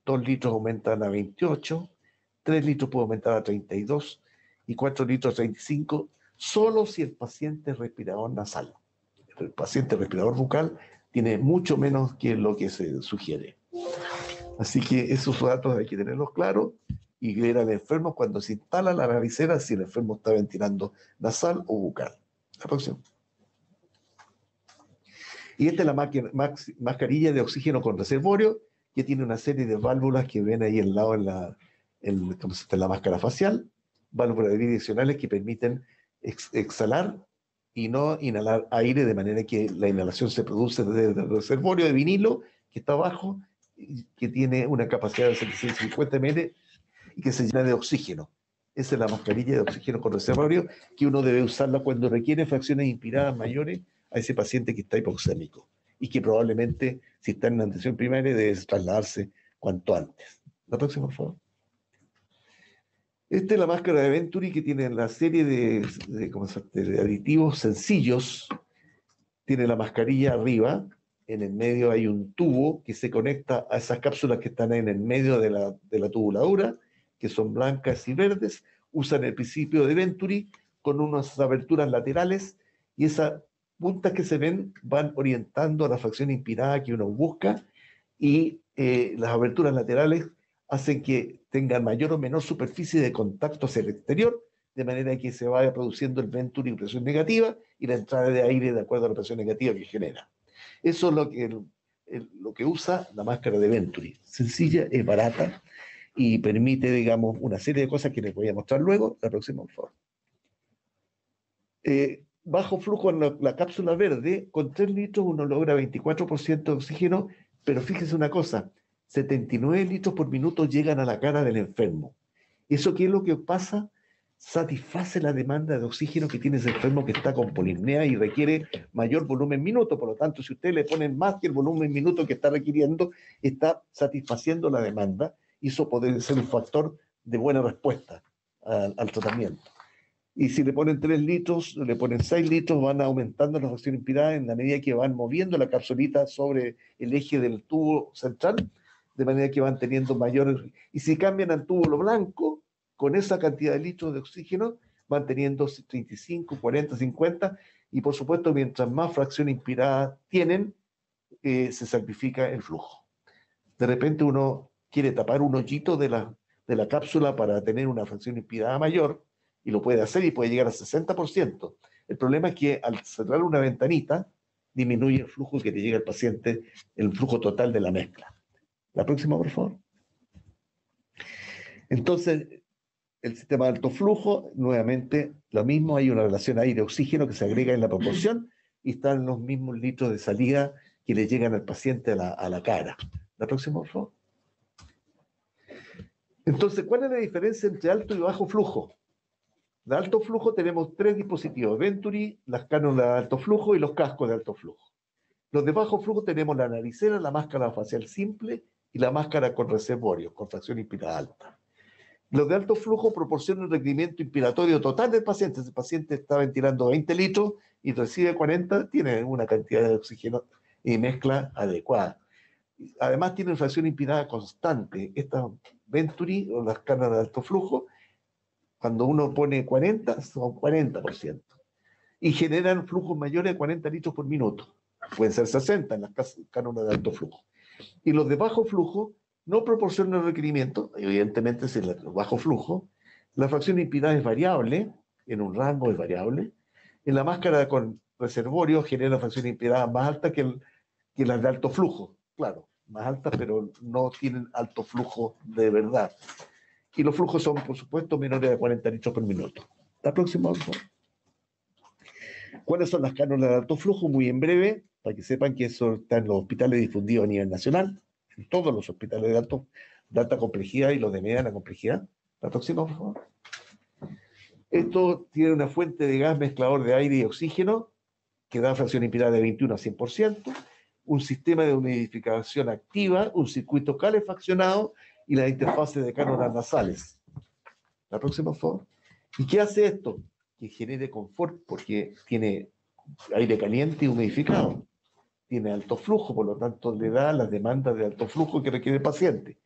2 litros aumentan a 28, 3 litros puede aumentar a 32 y 4 litros a 35, solo si el paciente es respirador nasal. El paciente respirador bucal tiene mucho menos que lo que se sugiere. Así que esos datos hay que tenerlos claros y ver al enfermo cuando se instala la naricera si el enfermo está ventilando nasal o bucal. La próxima. Y esta es la mascarilla de oxígeno con reservorio, que tiene una serie de válvulas que ven ahí al lado en la máscara facial, válvulas bidireccionales que permiten exhalar y no inhalar aire, de manera que la inhalación se produce desde el reservorio de vinilo que está abajo, que tiene una capacidad de 750 ml y que se llena de oxígeno. Esa es la mascarilla de oxígeno con reservorio, que uno debe usarla cuando requiere fracciones inspiradas mayores a ese paciente que está hipoxémico y que probablemente, si está en atención primaria, debe trasladarse cuanto antes. La próxima, por favor. Esta es la máscara de Venturi, que tiene la serie de aditivos sencillos. Tiene la mascarilla arriba, en el medio hay un tubo que se conecta a esas cápsulas que están en el medio de la tubuladura, que son blancas y verdes. Usan el principio de Venturi con unas aberturas laterales, y esas puntas que se ven van orientando a la fracción inspirada que uno busca, y las aberturas laterales hacen que tengan mayor o menor superficie de contacto hacia el exterior, de manera que se vaya produciendo el Venturi en presión negativa y la entrada de aire de acuerdo a la presión negativa que genera. Eso es lo que usa la máscara de Venturi. Sencilla, es barata y permite, digamos, una serie de cosas que les voy a mostrar luego. La próxima, por favor. Bajo flujo en la cápsula verde, con 3 litros uno logra 24% de oxígeno, pero fíjese una cosa, 79 litros por minuto llegan a la cara del enfermo. ¿Eso qué es lo que pasa? Satisface la demanda de oxígeno que tiene ese enfermo que está con polipnea y requiere mayor volumen minuto. Por lo tanto, si usted le pone más que el volumen minuto que está requiriendo, está satisfaciendo la demanda, y eso puede ser un factor de buena respuesta al tratamiento. Y si le ponen 3 litros, le ponen 6 litros, van aumentando la fracción inspirada en la medida que van moviendo la capsulita sobre el eje del tubo central, de manera que van teniendo mayores. Y si cambian al tubo lo blanco, con esa cantidad de litros de oxígeno, van teniendo 35, 40, 50, y por supuesto, mientras más fracción inspirada tienen, se sacrifica el flujo. De repente uno quiere tapar un hoyito de la cápsula para tener una fracción inspirada mayor, y lo puede hacer y puede llegar al 60%. El problema es que al cerrar una ventanita, disminuye el flujo que te llega al paciente, el flujo total de la mezcla. La próxima, por favor. Entonces, el sistema de alto flujo, nuevamente, lo mismo, hay una relación aire-oxígeno que se agrega en la proporción y están los mismos litros de salida que le llegan al paciente a la cara. La próxima, por favor. Entonces, ¿cuál es la diferencia entre alto y bajo flujo? De alto flujo tenemos 3 dispositivos: Venturi, las cánulas de alto flujo y los cascos de alto flujo. Los de bajo flujo tenemos la naricera, la máscara facial simple y la máscara con reservorio, con fracción inspirada alta. Los de alto flujo proporcionan el requerimiento inspiratorio total del paciente. Si el paciente está ventilando 20 litros y recibe 40, tiene una cantidad de oxígeno y mezcla adecuada. Además, tienen fracción inspirada constante. Estas Venturi o las cánulas de alto flujo, cuando uno pone 40, son 40%. Y generan flujos mayores de 40 litros por minuto. Pueden ser 60 en las cánulas de alto flujo. Y los de bajo flujo no proporcionan el requerimiento. Evidentemente, si es bajo flujo, la fracción inspirada es variable, en un rango es variable. En la máscara con reservorio genera fracción inspirada más alta que las de alto flujo. Claro, más altas, pero no tienen alto flujo de verdad. Y los flujos son, por supuesto, menores de 40 litros por minuto. La próxima, por favor. ¿Cuáles son las cánulas de alto flujo? Muy en breve, para que sepan que eso está en los hospitales difundidos a nivel nacional, en todos los hospitales de alta complejidad y los de mediana complejidad. La próxima, por favor. Esto tiene una fuente de gas mezclador de aire y oxígeno que da fracción inspirada de 21 a 100%, un sistema de humidificación activa, un circuito calefaccionado y la interfase de cánulas nasales. La próxima, por favor. ¿Y qué hace esto? Que genere confort, porque tiene aire caliente y humidificado. Tiene alto flujo, por lo tanto le da las demandas de alto flujo que requiere el paciente.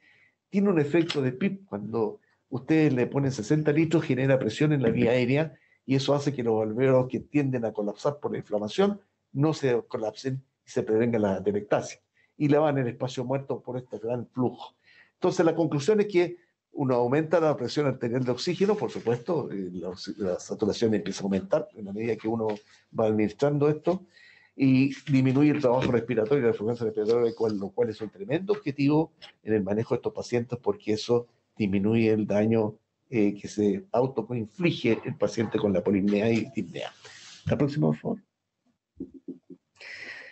Tiene un efecto de PIP. Cuando ustedes le ponen 60 litros, genera presión en la vía aérea y eso hace que los alveolos que tienden a colapsar por la inflamación no se colapsen y se prevenga la atelectasia. Y la van en el espacio muerto por este gran flujo. Entonces la conclusión es que uno aumenta la presión arterial de oxígeno, por supuesto, la saturación empieza a aumentar en la medida que uno va administrando esto, y disminuye el trabajo respiratorio y la frecuencia respiratoria, lo cual es un tremendo objetivo en el manejo de estos pacientes, porque eso disminuye el daño que se autoinflige el paciente con la polipnea y disnea. La próxima, por favor.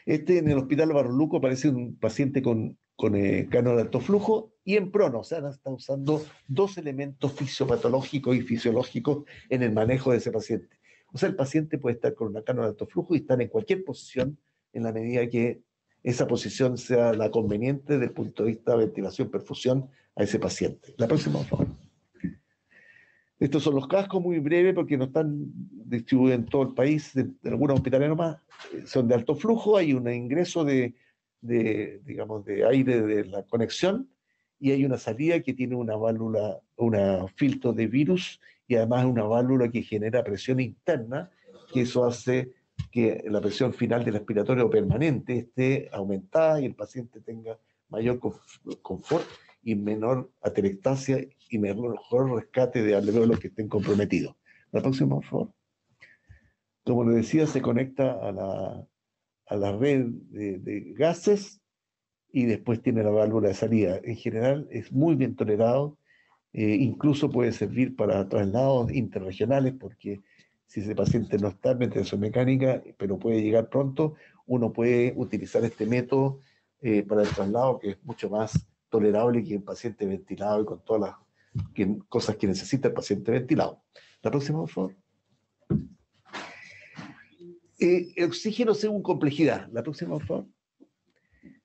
En el hospital Barros Luco aparece un paciente con cánula de alto flujo y en prono, o sea, está usando 2 elementos fisiopatológicos y fisiológicos en el manejo de ese paciente. O sea, el paciente puede estar con una cánula de alto flujo y estar en cualquier posición en la medida que esa posición sea la conveniente desde el punto de vista de ventilación, perfusión a ese paciente. La próxima, por favor. Estos son los cascos, muy breves, porque no están distribuidos en todo el país, en algunos hospitales nomás. Son de alto flujo, hay un ingreso de aire de la conexión y hay una salida que tiene una válvula, un filtro de virus y además una válvula que genera presión interna, que eso hace que la presión final del respiratorio permanente esté aumentada y el paciente tenga mayor confort y menor atelectasia y mejor rescate de alveolos que estén comprometidos. La próxima, por favor. Como les decía, se conecta a la red de gases y después tiene la válvula de salida. En general es muy bien tolerado, incluso puede servir para traslados interregionales, porque si ese paciente no está en ventilación mecánica, pero puede llegar pronto, uno puede utilizar este método para el traslado, que es mucho más tolerable que el paciente ventilado y con todas las cosas que necesita el paciente ventilado. La próxima, por favor. El oxígeno según complejidad. La próxima, por favor.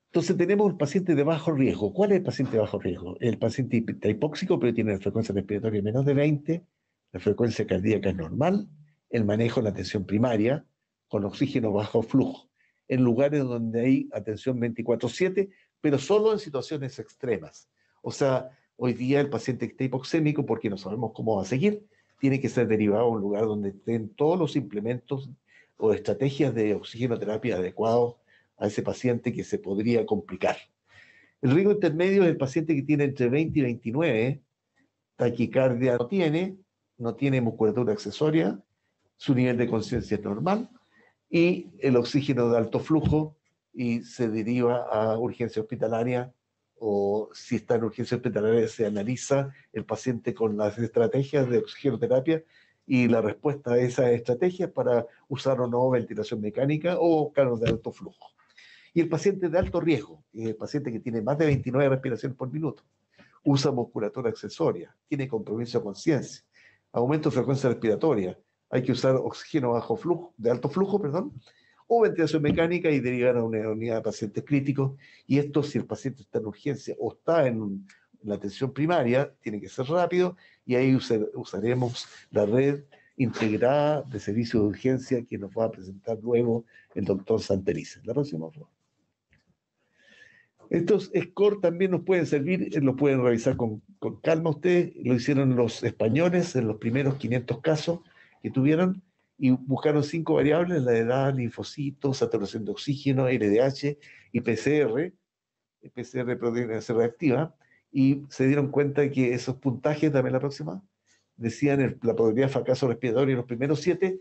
Entonces tenemos un paciente de bajo riesgo. ¿Cuál es el paciente de bajo riesgo? El paciente está hipóxico, pero tiene la frecuencia respiratoria menos de 20, la frecuencia cardíaca es normal, el manejo en la atención primaria, con oxígeno bajo flujo, en lugares donde hay atención 24/7, pero solo en situaciones extremas. O sea, hoy día el paciente que está hipoxémico, porque no sabemos cómo va a seguir, tiene que ser derivado a un lugar donde estén todos los implementos o estrategias de oxigenoterapia adecuados a ese paciente que se podría complicar. El riesgo intermedio es el paciente que tiene entre 20 y 29, taquicardia no tiene musculatura accesoria, su nivel de conciencia es normal, y el oxígeno de alto flujo, y se deriva a urgencia hospitalaria, o si está en urgencia hospitalaria se analiza el paciente con las estrategias de oxigenoterapia y la respuesta a esas estrategias para usar o no ventilación mecánica o canos de alto flujo. Y el paciente de alto riesgo, el paciente que tiene más de 29 respiraciones por minuto, usa musculatura accesoria, tiene compromiso de conciencia, aumento de frecuencia respiratoria, hay que usar oxígeno bajo flujo, de alto flujo, o ventilación mecánica y derivar a una unidad de pacientes críticos. Y esto, si el paciente está en urgencia o está en la atención primaria, tiene que ser rápido, y ahí usaremos la red integrada de servicio de urgencia que nos va a presentar luego el doctor Santelice. La próxima, por favor. Estos scores también nos pueden servir, los pueden revisar con calma ustedes. Lo hicieron los españoles en los primeros 500 casos que tuvieron, y buscaron 5 variables: la edad, linfocitos, saturación de oxígeno, LDH y PCR proteína C reactiva, y se dieron cuenta que esos puntajes, dame la próxima, decían la probabilidad de fracaso respiratorio en los primeros 7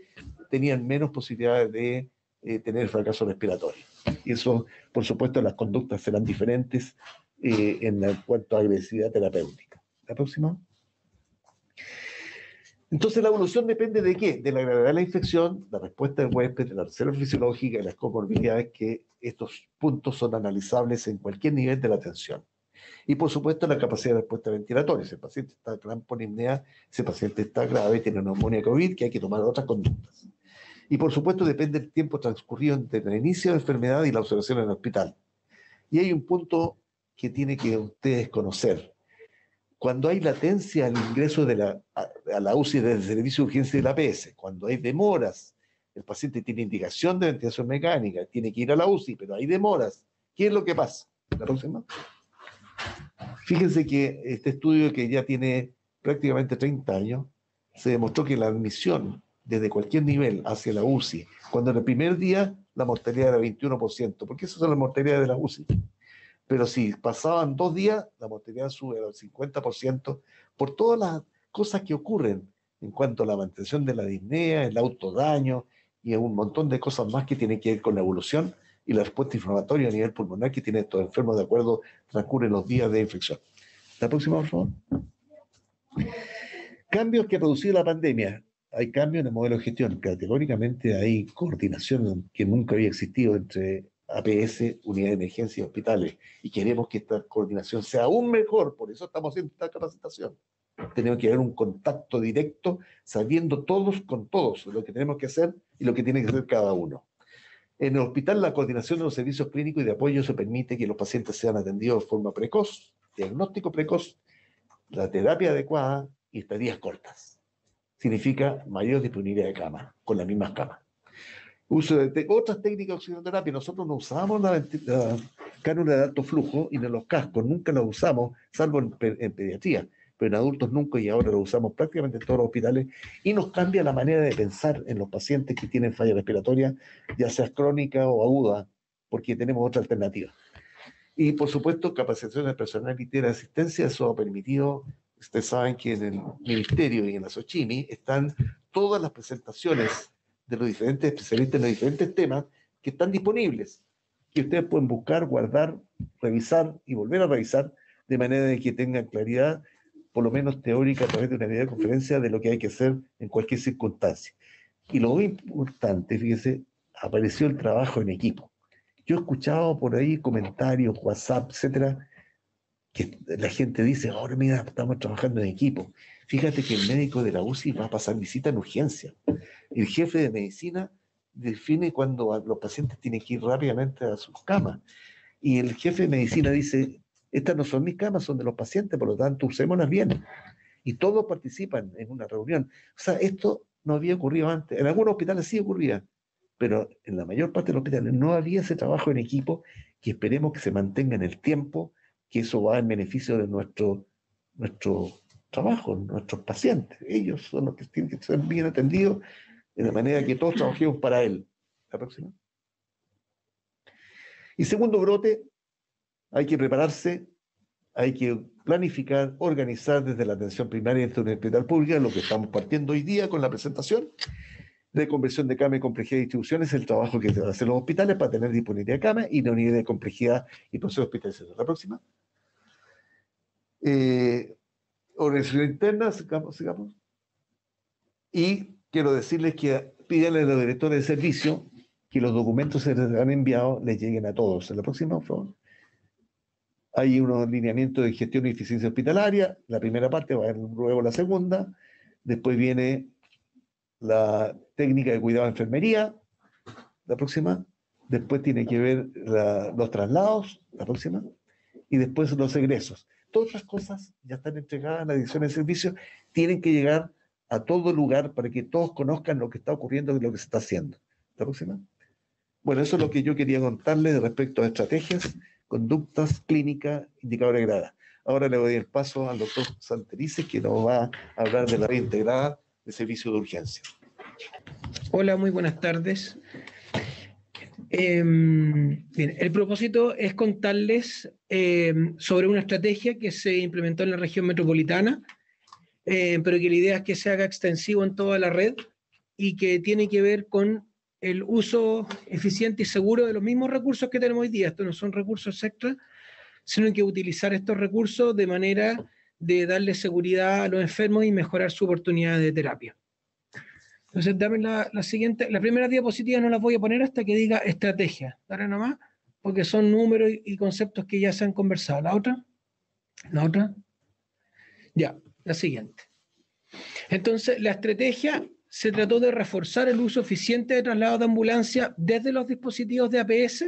tenían menos posibilidades de tener fracaso respiratorio. Y eso, por supuesto, las conductas serán diferentes en cuanto a agresividad terapéutica. La próxima. Entonces, la evolución depende de qué? De la gravedad de la infección, la respuesta del huésped, de la reserva fisiológica y las comorbilidades, que estos puntos son analizables en cualquier nivel de la atención. Y, por supuesto, la capacidad de respuesta ventilatoria. Si el paciente está con apnea, si el paciente está grave, tiene neumonía COVID, que hay que tomar otras conductas. Y, por supuesto, depende del tiempo transcurrido entre el inicio de la enfermedad y la observación en el hospital. Y hay un punto que tienen que ustedes conocer. Cuando hay latencia al ingreso a la UCI desde el servicio de urgencia de la APS, cuando hay demoras, el paciente tiene indicación de ventilación mecánica, tiene que ir a la UCI, pero hay demoras, ¿qué es lo que pasa? La próxima. Fíjense que este estudio, que ya tiene prácticamente 30 años, se demostró que la admisión desde cualquier nivel hacia la UCI, cuando en el primer día la mortalidad era 21%, porque esas son las mortalidades de la UCI. Pero si pasaban 2 días, la mortalidad sube al 50% por todas las cosas que ocurren en cuanto a la mantención de la disnea, el autodaño y un montón de cosas más que tienen que ver con la evolución y la respuesta inflamatoria a nivel pulmonar que tienen estos enfermos de acuerdo transcurren los días de infección. La próxima, por favor. Cambios que ha producido la pandemia. Hay cambios en el modelo de gestión. Categóricamente hay coordinación que nunca había existido entre APS, unidades de emergencia y hospitales, y queremos que esta coordinación sea aún mejor. Por eso estamos haciendo esta capacitación. Tenemos que haber un contacto directo, sabiendo todos con todos lo que tenemos que hacer y lo que tiene que hacer cada uno. En el hospital, la coordinación de los servicios clínicos y de apoyo se permite que los pacientes sean atendidos de forma precoz, diagnóstico precoz, la terapia adecuada y estadías cortas. Significa mayor disponibilidad de camas, con las mismas camas. Uso de otras técnicas de oxigenoterapia. Nosotros no usamos la cánula de alto flujo, y en los cascos nunca la usamos, salvo en pediatría, pero en adultos nunca, y ahora lo usamos prácticamente en todos los hospitales, y nos cambia la manera de pensar en los pacientes que tienen falla respiratoria, ya sea crónica o aguda, porque tenemos otra alternativa. Y, por supuesto, capacitación del personal y de asistencia. Eso ha permitido, ustedes saben que en el Ministerio y en la SOCHIMI están todas las presentaciones de los diferentes especialistas en los diferentes temas que están disponibles, que ustedes pueden buscar, guardar, revisar y volver a revisar, de manera de que tengan claridad, por lo menos teórica, a través de una videoconferencia, de lo que hay que hacer en cualquier circunstancia. Y lo muy importante, fíjense, apareció el trabajo en equipo. Yo he escuchado por ahí comentarios, WhatsApp, etcétera, que la gente dice: ahora mira, estamos trabajando en equipo. Fíjate que el médico de la UCI va a pasar visita en urgencia. El jefe de medicina define cuando los pacientes tienen que ir rápidamente a sus camas. Y el jefe de medicina dice: estas no son mis camas, son de los pacientes, por lo tanto, usémoslas bien. Y todos participan en una reunión. O sea, esto no había ocurrido antes. En algunos hospitales sí ocurría, pero en la mayor parte de los hospitales no había ese trabajo en equipo, que esperemos que se mantenga en el tiempo, que eso va en beneficio de nuestro trabajo, nuestros pacientes. Ellos son los que tienen que ser bien atendidos, de manera que todos trabajemos para él. La próxima. Y segundo brote, Hay que prepararse, hay que planificar, organizar desde la atención primaria dentro de una hospital pública, lo que estamos partiendo hoy día con la presentación de conversión de cama y complejidad de distribución, es el trabajo que deben hacer los hospitales para tener disponibilidad de cama y la unidad de complejidad y proceso de hospitalización. La próxima. Organización interna, sigamos. Y quiero decirles que pídanle a los directores de servicio que los documentos que les han enviado les lleguen a todos. En la próxima, por favor. Hay unos lineamientos de gestión y eficiencia hospitalaria. La primera parte va a haber luego la segunda. Después viene la técnica de cuidado de enfermería. La próxima. Después tiene que ver los traslados. La próxima. Y después los egresos. Todas las cosas ya están entregadas a la dirección de servicio. Tienen que llegar a todo lugar para que todos conozcan lo que está ocurriendo y lo que se está haciendo. La próxima. Bueno, eso es lo que yo quería contarles respecto a estrategias, conductas, clínicas, indicadores de grada. Ahora le doy el paso al doctor Santerices, que nos va a hablar de la red integrada de servicio de urgencia. Hola, muy buenas tardes. Bien, el propósito es contarles sobre una estrategia que se implementó en la región metropolitana, pero que la idea es que se haga extensivo en toda la red y que tiene que ver con el uso eficiente y seguro de los mismos recursos que tenemos hoy día. Estos no son recursos extra, sino que utilizar estos recursos de manera de darle seguridad a los enfermos y mejorar su oportunidad de terapia. Entonces, dame la siguiente. La primera diapositiva no las voy a poner hasta que diga estrategia. Dale nomás, porque son números y conceptos que ya se han conversado. ¿La otra? ¿La otra? Ya, la siguiente. Entonces, la estrategia se trató de reforzar el uso eficiente de traslados de ambulancia desde los dispositivos de APS,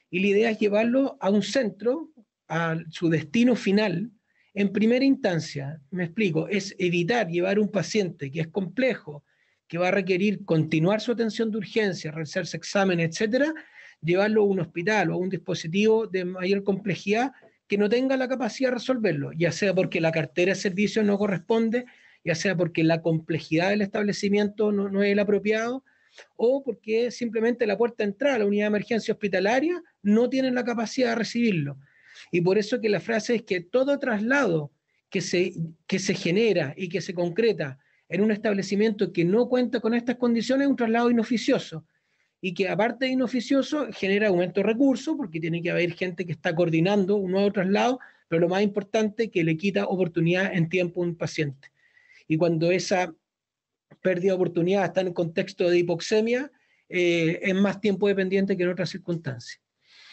y la idea es llevarlo a un centro, a su destino final, en primera instancia. Me explico, es evitar llevar un paciente que es complejo, que va a requerir continuar su atención de urgencia, realizarse exámenes, etcétera, llevarlo a un hospital o a un dispositivo de mayor complejidad que no tenga la capacidad de resolverlo, ya sea porque la cartera de servicios no corresponde, ya sea porque la complejidad del establecimiento no es el apropiado, o porque simplemente la puerta de entrada a la unidad de emergencia hospitalaria no tiene la capacidad de recibirlo. Y por eso que la frase es que todo traslado que se genera y que se concreta en un establecimiento que no cuenta con estas condiciones es un traslado inoficioso, y que aparte de inoficioso genera aumento de recursos, porque tiene que haber gente que está coordinando un nuevo traslado, pero lo más importante, que le quita oportunidad en tiempo a un paciente. Y cuando esa pérdida de oportunidad está en el contexto de hipoxemia, es más tiempo dependiente que en otras circunstancias.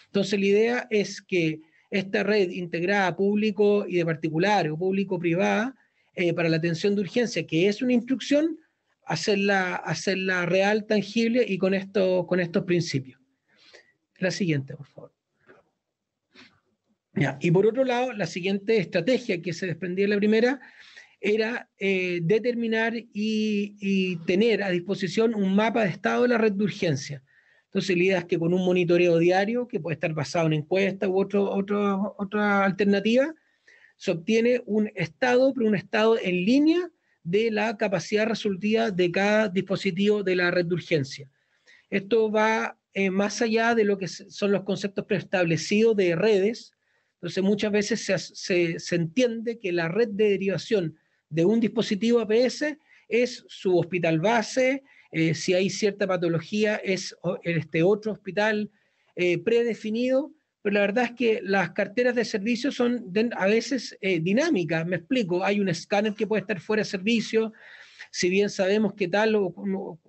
Entonces la idea es que esta red integrada público y de particulares o público-privada para la atención de urgencia, que es una instrucción, hacerla real, tangible y con estos principios. La siguiente, por favor. Ya, y por otro lado, la siguiente estrategia que se desprendía de la primera era determinar y tener a disposición un mapa de estado de la red de urgencia. Entonces, la idea es que con un monitoreo diario, que puede estar basado en encuestas u otra alternativa, se obtiene un estado, pero un estado en línea de la capacidad resolutiva de cada dispositivo de la red de urgencia. Esto va más allá de lo que son los conceptos preestablecidos de redes. Entonces, muchas veces se entiende que la red de derivación de un dispositivo APS es su hospital base, si hay cierta patología es este otro hospital predefinido, pero la verdad es que las carteras de servicio son a veces dinámicas. Me explico, hay un escáner que puede estar fuera de servicio, si bien sabemos que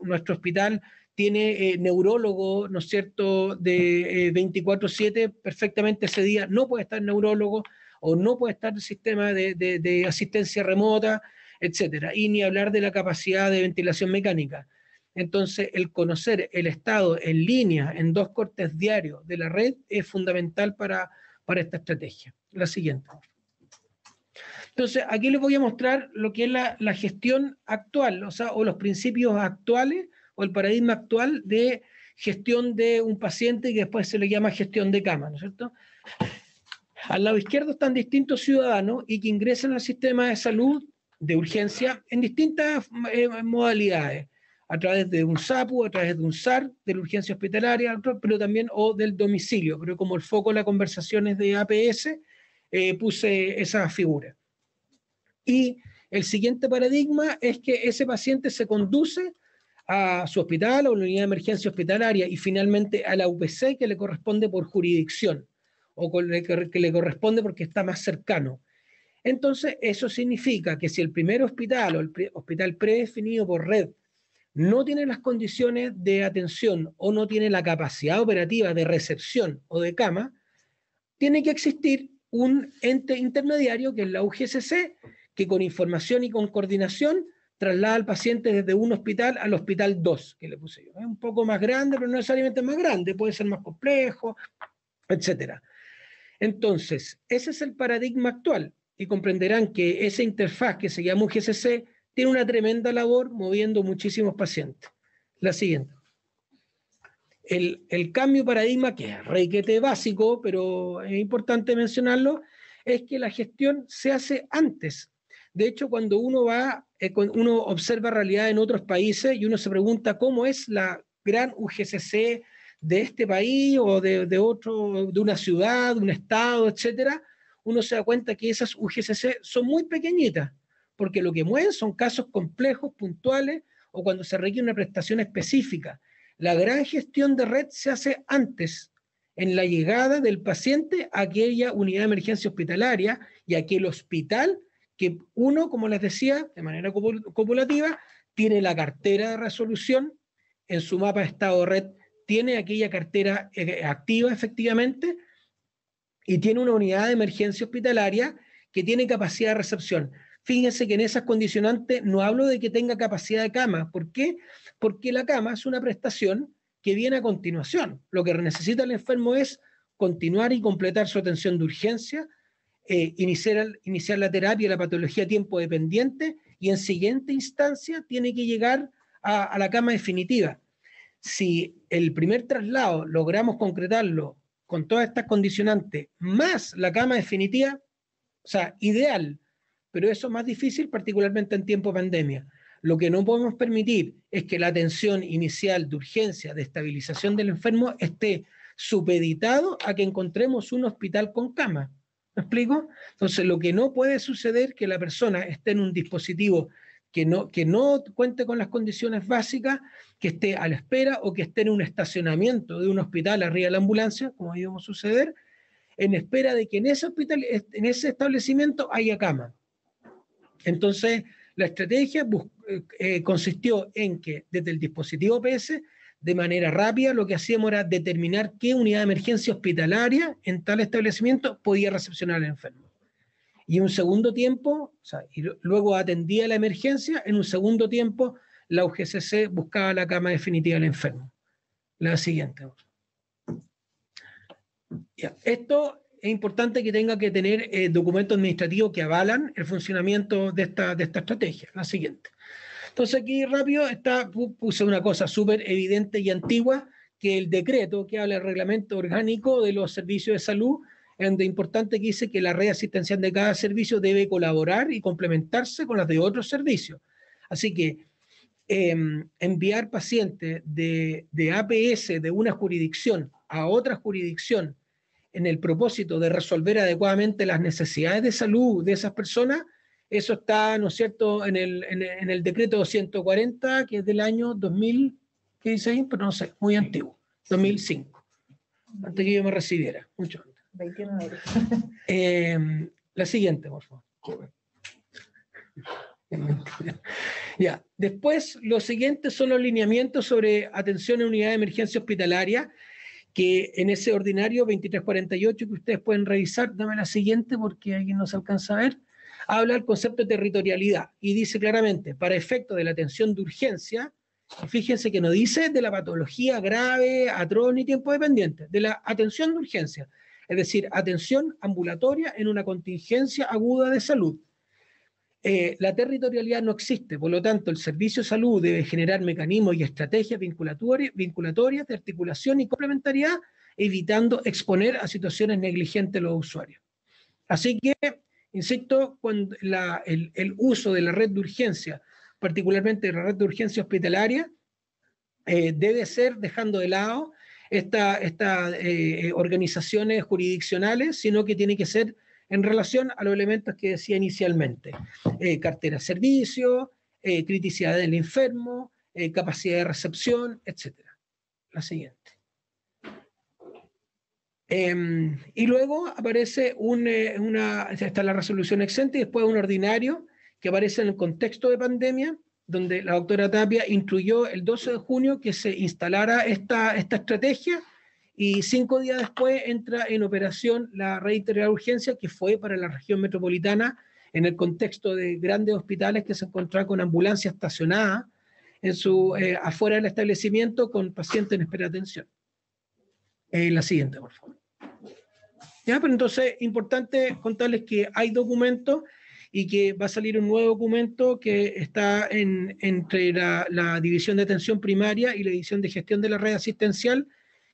nuestro hospital tiene neurólogo, ¿no es cierto?, de 24/7, perfectamente ese día no puede estar neurólogo o no puede estar el sistema de asistencia remota, etcétera, y ni hablar de la capacidad de ventilación mecánica. Entonces, el conocer el estado en línea, en 2 cortes diarios de la red, es fundamental para esta estrategia. La siguiente. Entonces, aquí les voy a mostrar lo que es la gestión actual, o los principios actuales, o el paradigma actual de gestión de un paciente, que después se le llama gestión de cama, ¿no es cierto? Al lado izquierdo están distintos ciudadanos y que ingresan al sistema de salud de urgencia en distintas modalidades. a través de un SAPU, a través de un SAR, de la urgencia hospitalaria, pero también o del domicilio. Pero como el foco de la conversación es de APS, puse esa figura. Y el siguiente paradigma es que ese paciente se conduce a su hospital o la unidad de emergencia hospitalaria y finalmente a la UPC que le corresponde por jurisdicción o que le corresponde porque está más cercano. Entonces, eso significa que si el primer hospital o el hospital predefinido por red no tiene las condiciones de atención o no tiene la capacidad operativa de recepción o de cama, tiene que existir un ente intermediario que es la UGCC, que con información y con coordinación traslada al paciente desde un hospital al hospital 2, que le puse yo. Es un poco más grande, pero no necesariamente más grande, puede ser más complejo, etc. Entonces, ese es el paradigma actual y comprenderán que esa interfaz que se llama UGCC tiene una tremenda labor moviendo muchísimos pacientes. La siguiente. El cambio de paradigma, que es requete básico, pero es importante mencionarlo, es que la gestión se hace antes. De hecho, cuando uno uno observa realidad en otros países y uno se pregunta cómo es la gran UGCC de este país o de una ciudad, de un estado, etcétera, uno se da cuenta que esas UGCC son muy pequeñitas, porque lo que mueven son casos complejos, puntuales, o cuando se requiere una prestación específica. La gran gestión de red se hace antes, en la llegada del paciente a aquella unidad de emergencia hospitalaria y a aquel hospital que uno, como les decía, de manera copulativa, tiene la cartera de resolución en su mapa de estado de red, tiene aquella cartera activa efectivamente y tiene una unidad de emergencia hospitalaria que tiene capacidad de recepción. Fíjense que en esas condicionantes no hablo de que tenga capacidad de cama. ¿Por qué? Porque la cama es una prestación que viene a continuación. Lo que necesita el enfermo es continuar y completar su atención de urgencia, iniciar la terapia y la patología a tiempo dependiente y en siguiente instancia tiene que llegar a la cama definitiva. Si el primer traslado logramos concretarlo con todas estas condicionantes, más la cama definitiva, o sea, ideal, pero eso es más difícil, particularmente en tiempo de pandemia. Lo que no podemos permitir es que la atención inicial de urgencia, de estabilización del enfermo, esté supeditado a que encontremos un hospital con cama. ¿Me explico? Entonces, lo que no puede suceder es que la persona esté en un dispositivo que no cuente con las condiciones básicas, que esté a la espera o que esté en un estacionamiento de un hospital arriba de la ambulancia, como íbamos a suceder, en espera de que en ese hospital, en ese establecimiento haya cama. Entonces, la estrategia consistió en que desde el dispositivo PS, de manera rápida, lo que hacíamos era determinar qué unidad de emergencia hospitalaria en tal establecimiento podía recepcionar al enfermo. Y un segundo tiempo, y luego atendía la emergencia, en un segundo tiempo la UGCC buscaba la cama definitiva del enfermo. La siguiente. Ya. Esto es importante que tenga que tener documentos administrativos que avalan el funcionamiento de esta estrategia. La siguiente. Entonces aquí rápido puse una cosa súper evidente y antigua, que el decreto que habla del reglamento orgánico de los servicios de salud, es importante que dice que la red asistencial de cada servicio debe colaborar y complementarse con las de otros servicios. Así que enviar pacientes de APS de una jurisdicción a otra jurisdicción en el propósito de resolver adecuadamente las necesidades de salud de esas personas, eso está, ¿no es cierto?, en el decreto 240, que es del año 2000, ¿qué dice ahí? Pero no sé, muy antiguo, 2005, antes que yo me recibiera, mucho antes. 29. La siguiente, por favor. Joven. Ya. Después, los siguientes son los lineamientos sobre atención en unidad de emergencia hospitalaria, que en ese ordinario 2348 que ustedes pueden revisar, dame la siguiente porque alguien no se alcanza a ver, habla del concepto de territorialidad y dice claramente, para efecto de la atención de urgencia, fíjense que no dice de la patología grave, atroz ni tiempo dependiente, de la atención de urgencia, es decir, atención ambulatoria en una contingencia aguda de salud. La territorialidad no existe, por lo tanto el servicio de salud debe generar mecanismos y estrategias vinculatorias de articulación y complementariedad, evitando exponer a situaciones negligentes a los usuarios. Así que, insisto, cuando el uso de la red de urgencia, particularmente la red de urgencia hospitalaria, debe ser dejando de lado estas organizaciones jurisdiccionales, sino que tiene que ser en relación a los elementos que decía inicialmente. Cartera de servicio, criticidad del enfermo, capacidad de recepción, etc. La siguiente. Y luego aparece está la resolución exente y después un ordinario que aparece en el contexto de pandemia, donde la doctora Tapia instruyó el 12 de junio que se instalara esta estrategia y 5 días después entra en operación la red integral de urgencia que fue para la región metropolitana en el contexto de grandes hospitales que se encontraban con ambulancias estacionadas afuera del establecimiento con pacientes en espera de atención. La siguiente, por favor. ¿Ya? Pero entonces, importante contarles que hay documentos y que va a salir un nuevo documento que está entre la División de Atención Primaria y la División de Gestión de la Red Asistencial,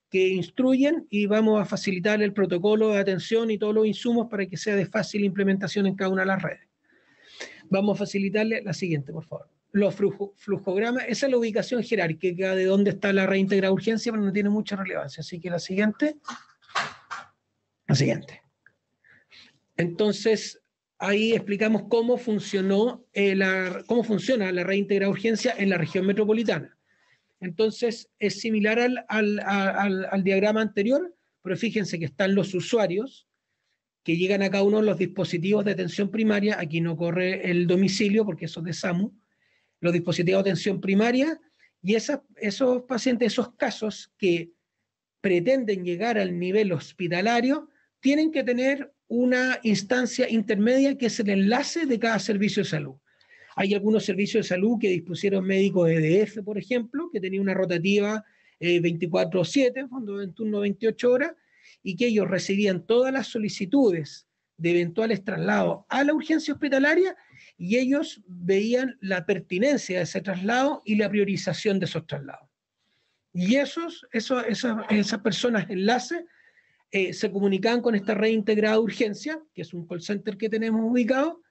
que instruyen y vamos a facilitar el protocolo de atención y todos los insumos para que sea de fácil implementación en cada una de las redes. Vamos a facilitarle la siguiente, por favor. Los flujogramas, esa es la ubicación jerárquica de dónde está la red integrada de urgencia, pero no tiene mucha relevancia. Así que la siguiente. La siguiente. Entonces, ahí explicamos cómo funciona la red integrada de urgencia en la región metropolitana. Entonces, es similar al diagrama anterior, pero fíjense que están los usuarios que llegan a cada uno de los dispositivos de atención primaria. Aquí no corre el domicilio porque eso es de SAMU. Los dispositivos de atención primaria y esos pacientes, esos casos que pretenden llegar al nivel hospitalario, tienen que tener una instancia intermedia que es el enlace de cada servicio de salud. Hay algunos servicios de salud que dispusieron médicos EDF, por ejemplo, que tenía una rotativa 24/7, en turno 28 horas, y que ellos recibían todas las solicitudes de eventuales traslados a la urgencia hospitalaria y ellos veían la pertinencia de ese traslado y la priorización de esos traslados. Y esas personas enlaces se comunicaban con esta red integrada de urgencia, que es un call center que tenemos ubicado,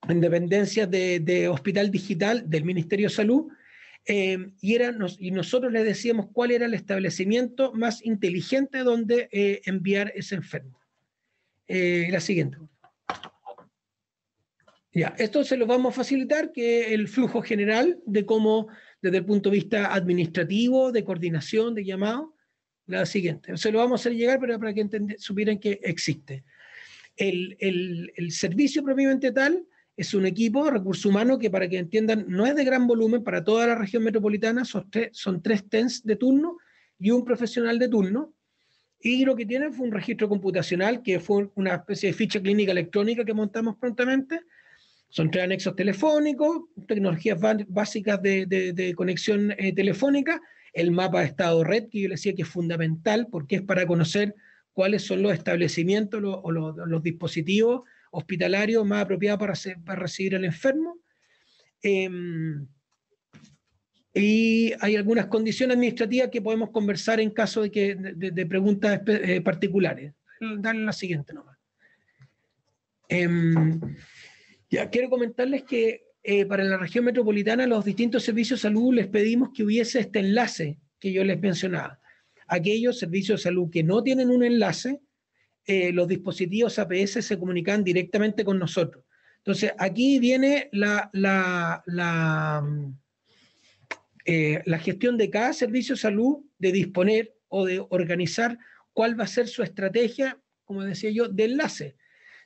en dependencias de Hospital Digital del Ministerio de Salud, y nosotros les decíamos cuál era el establecimiento más inteligente donde enviar ese enfermo. La siguiente. Ya, esto se lo vamos a facilitar, que el flujo general de cómo, desde el punto de vista administrativo, de coordinación, de llamado. La siguiente. Se lo vamos a hacer llegar, pero para que supieran que existe. El servicio propiamente tal es un equipo de recursos humanos que, para que entiendan, no es de gran volumen para toda la región metropolitana, son 3 TENS de turno y un profesional de turno. Y lo que tienen fue un registro computacional, que fue una especie de ficha clínica electrónica que montamos prontamente. Son 3 anexos telefónicos, tecnologías básicas de conexión telefónica, el mapa de estado de red, que yo les decía que es fundamental porque es para conocer cuáles son los establecimientos o los dispositivos hospitalarios más apropiados para recibir al enfermo. Y hay algunas condiciones administrativas que podemos conversar en caso de preguntas particulares. Dale la siguiente nomás. Ya, quiero comentarles que para la región metropolitana, los distintos servicios de salud les pedimos que hubiese este enlace que yo les mencionaba. Aquellos servicios de salud que no tienen un enlace, los dispositivos APS se comunican directamente con nosotros. Entonces, aquí viene la gestión de cada servicio de salud de disponer o de organizar cuál va a ser su estrategia, como decía yo, de enlace.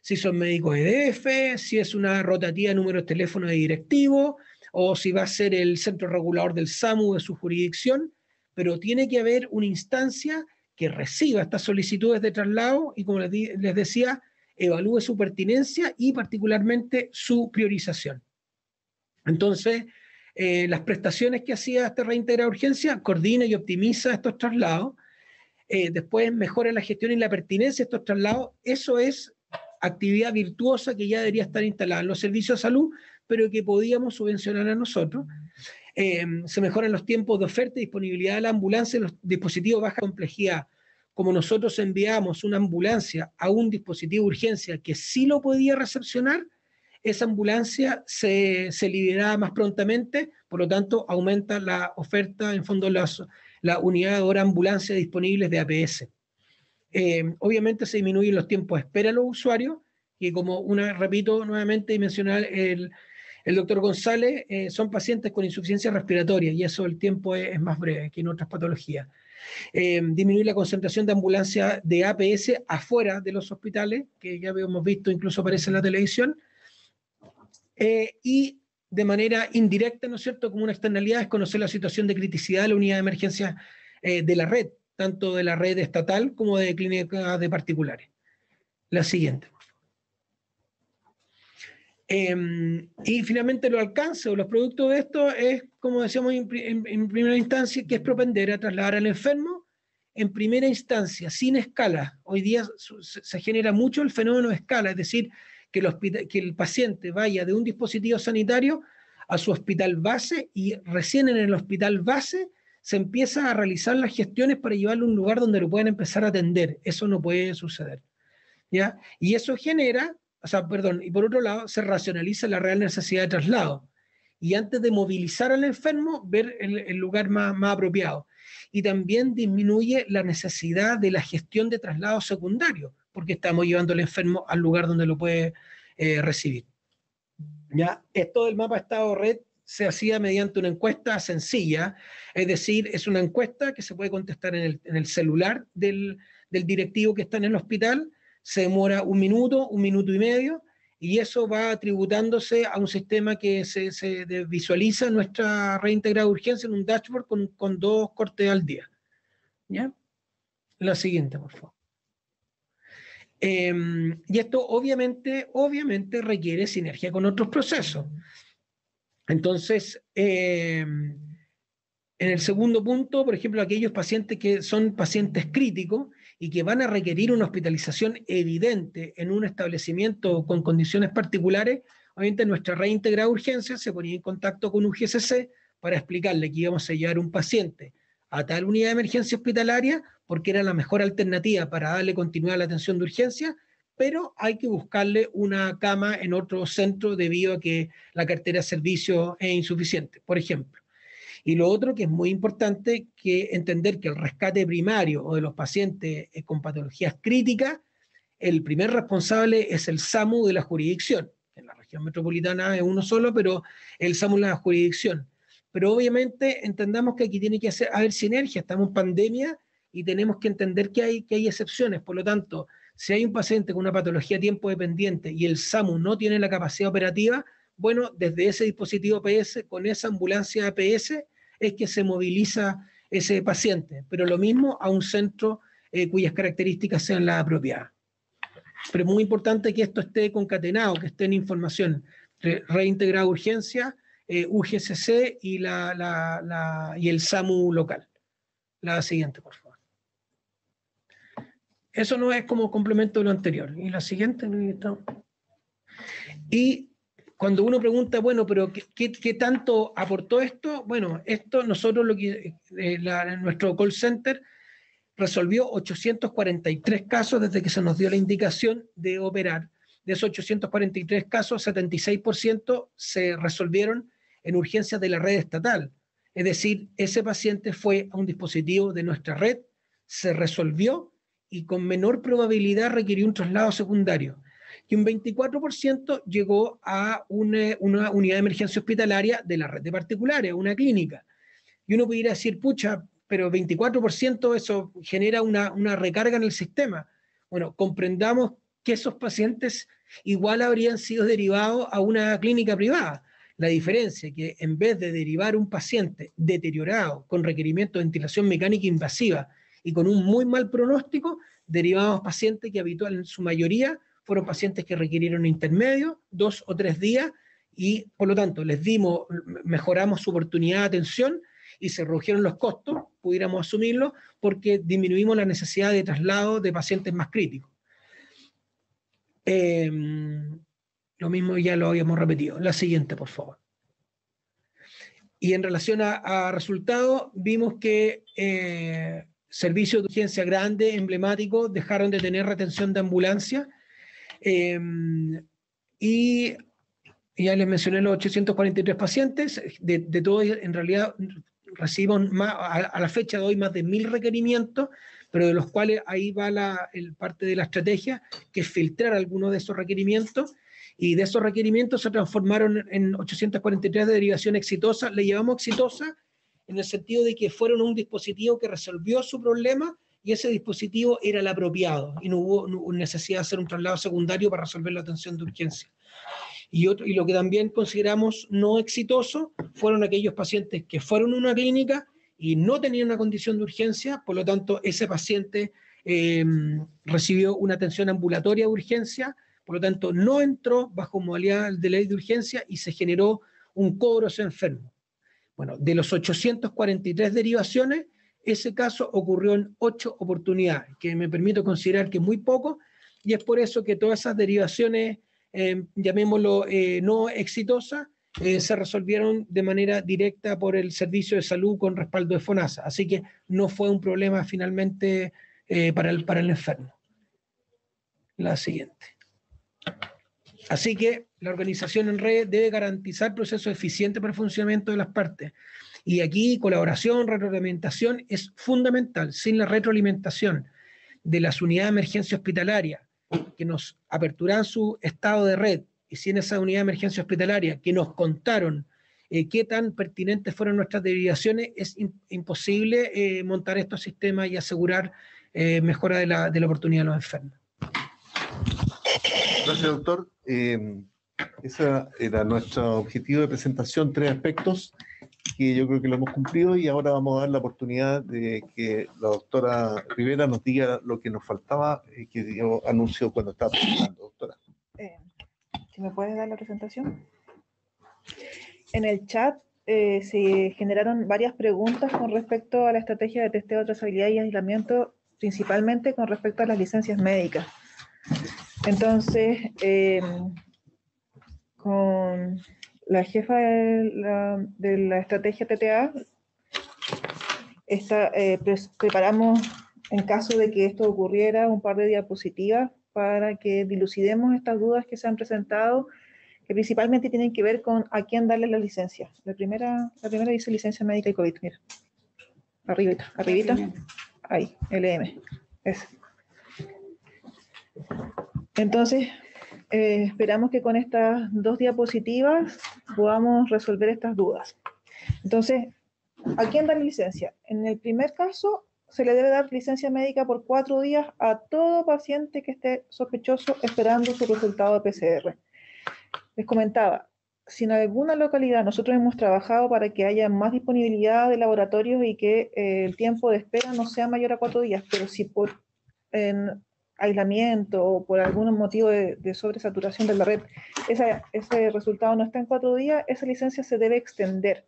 Si son médicos EDF, si es una rotativa de números de teléfono de directivo, o si va a ser el centro regulador del SAMU de su jurisdicción, pero tiene que haber una instancia que reciba estas solicitudes de traslado y, como les decía, evalúe su pertinencia y particularmente su priorización. Entonces, las prestaciones que hacía esta red integrada de urgencia, coordina y optimiza estos traslados, después mejora la gestión y la pertinencia de estos traslados. Eso es actividad virtuosa que ya debería estar instalada en los servicios de salud, pero que podíamos subvencionar a nosotros. Se mejoran los tiempos de oferta y disponibilidad de la ambulancia en los dispositivos de baja complejidad. Como nosotros enviamos una ambulancia a un dispositivo de urgencia que sí lo podía recepcionar, esa ambulancia se liberaba más prontamente, por lo tanto aumenta la oferta, en fondo la unidad de hora ambulancia disponibles de APS. Obviamente se disminuyen los tiempos de espera a los usuarios, y como repito nuevamente y mencionar el doctor González, son pacientes con insuficiencia respiratoria y eso el tiempo es más breve que en otras patologías. Disminuir la concentración de ambulancia de APS afuera de los hospitales, que ya hemos visto, incluso aparece en la televisión, y de manera indirecta, ¿no es cierto?, como una externalidad es conocer la situación de criticidad de la unidad de emergencia de la red, tanto de la red estatal como de clínicas de particulares. La siguiente, por favor. Y finalmente los alcances o los productos de esto es, como decíamos en primera instancia, que es propender a trasladar al enfermo en primera instancia, sin escala. Hoy día se genera mucho el fenómeno de escala, es decir, que el paciente vaya de un dispositivo sanitario a su hospital base y recién en el hospital base se empieza a realizar las gestiones para llevarlo a un lugar donde lo puedan empezar a atender. Eso no puede suceder, ¿ya? Y eso genera, y por otro lado, se racionaliza la real necesidad de traslado. Y antes de movilizar al enfermo, ver el lugar más apropiado. Y también disminuye la necesidad de la gestión de traslado secundario, porque estamos llevando al enfermo al lugar donde lo puede recibir. ¿Ya? Esto del mapa estado-red se hacía mediante una encuesta sencilla, es decir, es una encuesta que se puede contestar en el celular del directivo que está en el hospital, se demora 1 minuto, 1 minuto y medio, y eso va tributándose a un sistema que se visualiza en nuestra red integrada de urgencia en un dashboard con 2 cortes al día. ¿Ya? La siguiente, por favor. Y esto obviamente requiere sinergia con otros procesos. Entonces, en el segundo punto, por ejemplo, aquellos pacientes que son pacientes críticos y que van a requerir una hospitalización evidente en un establecimiento con condiciones particulares, obviamente nuestra red integrada de urgencia se ponía en contacto con UGCC para explicarle que íbamos a llevar un paciente a tal unidad de emergencia hospitalaria porque era la mejor alternativa para darle continuidad a la atención de urgencia, pero hay que buscarle una cama en otro centro debido a que la cartera de servicio es insuficiente, por ejemplo. Y lo otro que es muy importante, que entender que el rescate primario o de los pacientes con patologías críticas, el primer responsable es el SAMU de la jurisdicción. En la región metropolitana es uno solo, pero el SAMU de la jurisdicción. Pero obviamente entendamos que aquí tiene que haber sinergia, estamos en pandemia y tenemos que entender que hay excepciones. Por lo tanto, si hay un paciente con una patología tiempo dependiente y el SAMU no tiene la capacidad operativa, bueno, desde ese dispositivo APS, con esa ambulancia APS, es que se moviliza ese paciente, pero lo mismo a un centro cuyas características sean las apropiadas. Pero es muy importante que esto esté concatenado, que esté en información. Reintegrada urgencia, UGCC y el SAMU local. La siguiente, por favor. Eso no es como complemento de lo anterior. Y la siguiente. Y cuando uno pregunta, bueno, pero ¿qué tanto aportó esto? Bueno, esto nosotros, nuestro call center resolvió 843 casos desde que se nos dio la indicación de operar. De esos 843 casos, 76% se resolvieron en urgencias de la red estatal. Es decir, ese paciente fue a un dispositivo de nuestra red, se resolvió y con menor probabilidad requirió un traslado secundario. Y un 24% llegó a una unidad de emergencia hospitalaria de la red de particulares, una clínica. Y uno pudiera decir, pucha, pero 24% eso genera una recarga en el sistema. Bueno, comprendamos que esos pacientes igual habrían sido derivados a una clínica privada. La diferencia es que en vez de derivar un paciente deteriorado con requerimiento de ventilación mecánica invasiva y con un muy mal pronóstico, derivamos pacientes que habitualmente en su mayoría fueron pacientes que requirieron intermedio, 2 o 3 días, y por lo tanto mejoramos su oportunidad de atención y se redujeron los costos, pudiéramos asumirlo, porque disminuimos la necesidad de traslado de pacientes más críticos. Lo mismo ya lo habíamos repetido. La siguiente, por favor. Y en relación a resultados, vimos que servicios de urgencia grandes, emblemáticos, dejaron de tener retención de ambulancia y Ya les mencioné los 843 pacientes, de todos en realidad recibimos a la fecha de hoy más de 1.000 requerimientos, pero de los cuales ahí va parte de la estrategia, que es filtrar algunos de esos requerimientos, y de esos requerimientos se transformaron en 843 de derivación exitosa. Le llamamos exitosa en el sentido de que fueron un dispositivo que resolvió su problema y ese dispositivo era el apropiado y no hubo necesidad de hacer un traslado secundario para resolver la atención de urgencia. Y lo que también consideramos no exitoso fueron aquellos pacientes que fueron a una clínica y no tenían una condición de urgencia, por lo tanto ese paciente recibió una atención ambulatoria de urgencia, por lo tanto no entró bajo modalidad de ley de urgencia y se generó un cobro a ese enfermo. Bueno, de los 843 derivaciones, ese caso ocurrió en 8 oportunidades, que me permito considerar que es muy poco, y es por eso que todas esas derivaciones, llamémoslo no exitosas, se resolvieron de manera directa por el servicio de salud con respaldo de FONASA. Así que no fue un problema finalmente para el enfermo. La siguiente. Así que la organización en red debe garantizar procesos eficientes para el funcionamiento de las partes. Y aquí colaboración, retroalimentación es fundamental. Sin la retroalimentación de las unidades de emergencia hospitalaria que nos aperturaron su estado de red y sin esa unidad de emergencia hospitalaria que nos contaron qué tan pertinentes fueron nuestras derivaciones, es imposible montar estos sistemas y asegurar mejora de la oportunidad de los enfermos. Gracias, doctor. Ese era nuestro objetivo de presentación, 3 aspectos que yo creo que lo hemos cumplido, y ahora vamos a dar la oportunidad de que la doctora Rivera nos diga lo que nos faltaba, que dio anuncio cuando estaba presentando, doctora. ¿Si me puedes dar la presentación? En el chat se generaron varias preguntas con respecto a la estrategia de testeo, trazabilidad y aislamiento, principalmente con respecto a las licencias médicas. Entonces, con la jefa de la estrategia TTA, preparamos, en caso de que esto ocurriera, un par de diapositivas para que dilucidemos estas dudas que se han presentado, que principalmente tienen que ver con a quién darle la licencia. La primera dice licencia médica y COVID, mira. Arribita. Ahí, LM. Ese. Entonces, esperamos que con estas 2 diapositivas podamos resolver estas dudas. Entonces, ¿a quién dar licencia? En el primer caso, se le debe dar licencia médica por 4 días a todo paciente que esté sospechoso esperando su resultado de PCR. Les comentaba, si en alguna localidad nosotros hemos trabajado para que haya más disponibilidad de laboratorios y que el tiempo de espera no sea mayor a 4 días, pero si por aislamiento o por algún motivo de sobresaturación de la red, ese resultado no está en 4 días, esa licencia se debe extender.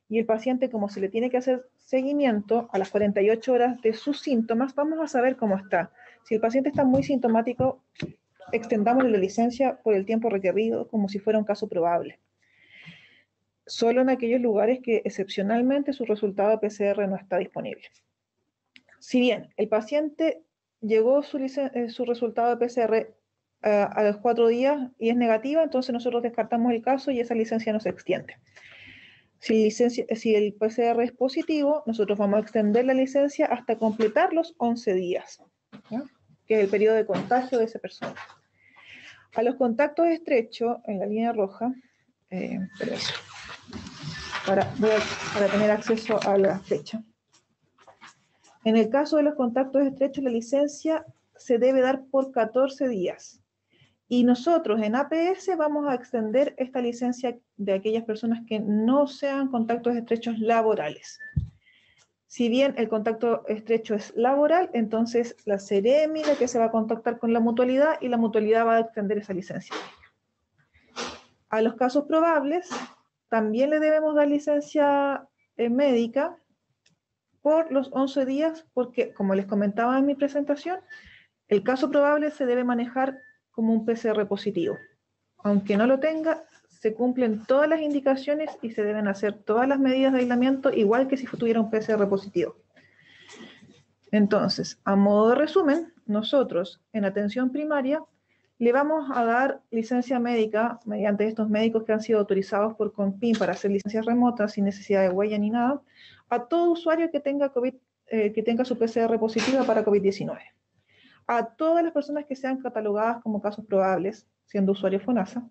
Y el paciente, como se le tiene que hacer seguimiento a las 48 horas de sus síntomas, vamos a saber cómo está. Si el paciente está muy sintomático, extendamos la licencia por el tiempo requerido como si fuera un caso probable. Solo en aquellos lugares que excepcionalmente su resultado de PCR no está disponible. Si bien el paciente llegó su resultado de PCR a los 4 días y es negativa, entonces nosotros descartamos el caso y esa licencia no se extiende. Si el PCR es positivo, nosotros vamos a extender la licencia hasta completar los 11 días, ¿ya? Que es el periodo de contagio de esa persona. A los contactos estrechos, en la línea roja, para tener acceso a la fecha. En el caso de los contactos estrechos, la licencia se debe dar por 14 días. Y nosotros en APS vamos a extender esta licencia de aquellas personas que no sean contactos estrechos laborales. Si bien el contacto estrecho es laboral, entonces la Seremi la que se va a contactar con la mutualidad y la mutualidad va a extender esa licencia. A los casos probables también le debemos dar licencia médica por los 11 días, porque como les comentaba en mi presentación, el caso probable se debe manejar como un PCR positivo. Aunque no lo tenga, se cumplen todas las indicaciones y se deben hacer todas las medidas de aislamiento, igual que si tuviera un PCR positivo. Entonces, a modo de resumen, nosotros en atención primaria le vamos a dar licencia médica mediante estos médicos que han sido autorizados por CONPIN para hacer licencias remotas sin necesidad de huella ni nada, a todo usuario que tenga que tenga su PCR positiva para COVID-19. A todas las personas que sean catalogadas como casos probables, siendo usuarios FONASA,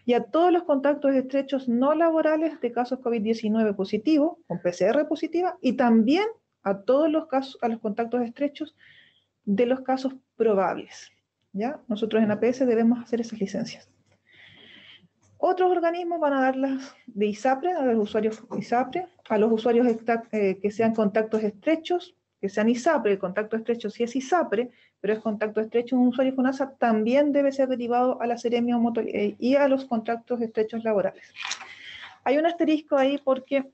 y a todos los contactos estrechos no laborales de casos COVID-19 positivos, con PCR positiva, y también a todos los casos, a los contactos estrechos de los casos probables. ¿Ya? Nosotros en APS debemos hacer esas licencias. Otros organismos van a darlas de ISAPRE, a los usuarios ISAPRE, a los usuarios que sean contactos estrechos, que sean ISAPRE. El contacto estrecho sí es ISAPRE, pero es contacto estrecho de un usuario FONASA, también debe ser derivado a la Seremi y a los contactos estrechos laborales. Hay un asterisco ahí porque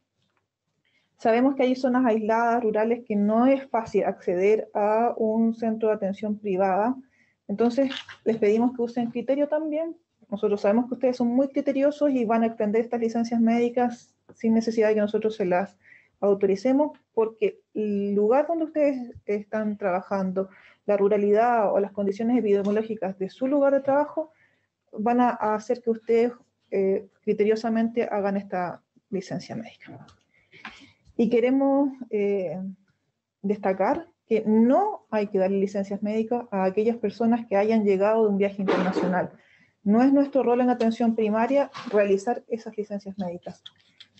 sabemos que hay zonas aisladas, rurales, que no es fácil acceder a un centro de atención privada. Entonces, les pedimos que usen criterio también. Nosotros sabemos que ustedes son muy criteriosos y van a extender estas licencias médicas sin necesidad de que nosotros se las autoricemos, porque el lugar donde ustedes están trabajando, la ruralidad o las condiciones epidemiológicas de su lugar de trabajo, van a hacer que ustedes criteriosamente hagan esta licencia médica. Y queremos destacar que no hay que darle licencias médicas a aquellas personas que hayan llegado de un viaje internacional. No es nuestro rol en atención primaria realizar esas licencias médicas.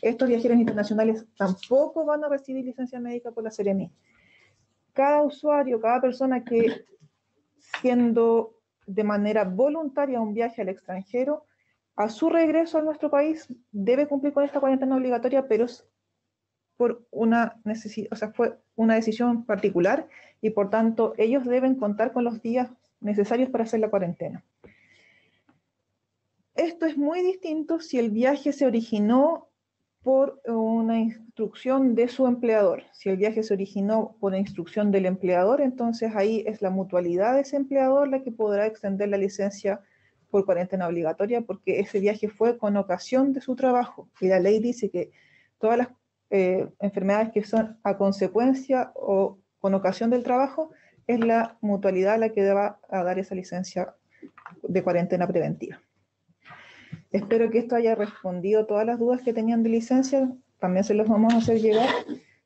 Estos viajeros internacionales tampoco van a recibir licencia médica por la Seremi. Cada usuario, cada persona que siendo de manera voluntaria un viaje al extranjero, a su regreso a nuestro país debe cumplir con esta cuarentena obligatoria, pero es por una necesidad, o sea, fue una decisión particular y por tanto ellos deben contar con los días necesarios para hacer la cuarentena. Esto es muy distinto si el viaje se originó por una instrucción de su empleador. Si el viaje se originó por instrucción del empleador, entonces ahí es la mutualidad de ese empleador la que podrá extender la licencia por cuarentena obligatoria, porque ese viaje fue con ocasión de su trabajo. Y la ley dice que todas las enfermedades que son a consecuencia o con ocasión del trabajo, es la mutualidad la que va a dar esa licencia de cuarentena preventiva. Espero que esto haya respondido todas las dudas que tenían de licencia. También se los vamos a hacer llegar.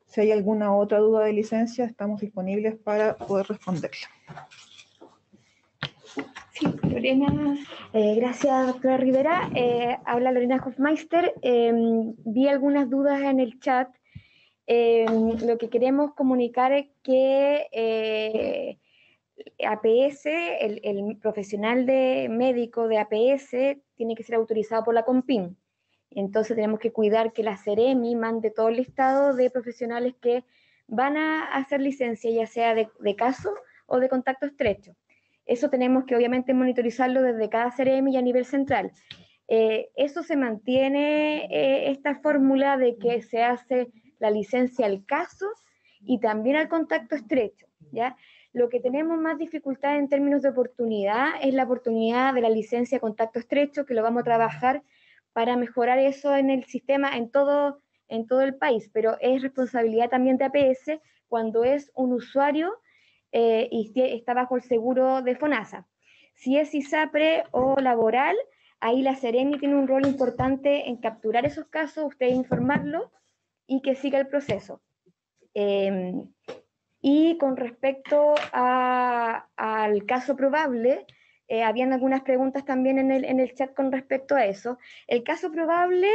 Si hay alguna otra duda de licencia, estamos disponibles para poder responderla. Sí, Lorena. Gracias, doctora Rivera. Habla Lorena Hofmeister. Vi algunas dudas en el chat. Lo que queremos comunicar es que APS, el profesional médico de APS tiene que ser autorizado por la CONPIN. Entonces tenemos que cuidar que la Seremi mande todo el listado de profesionales que van a hacer licencia, ya sea de caso o de contacto estrecho. Eso tenemos que obviamente monitorizarlo desde cada Seremi y a nivel central. Eso se mantiene, esta fórmula de que se hace la licencia al caso y también al contacto estrecho, ¿ya? Lo que tenemos más dificultad en términos de oportunidad es la oportunidad de la licencia de contacto estrecho, que lo vamos a trabajar para mejorar eso en el sistema en todo el país, pero es responsabilidad también de APS cuando es un usuario y está bajo el seguro de FONASA. Si es ISAPRE o laboral, ahí la Seremi tiene un rol importante en capturar esos casos, ustedes informarlo y que siga el proceso. Y con respecto al caso probable, habían algunas preguntas también en el chat con respecto a eso. El caso probable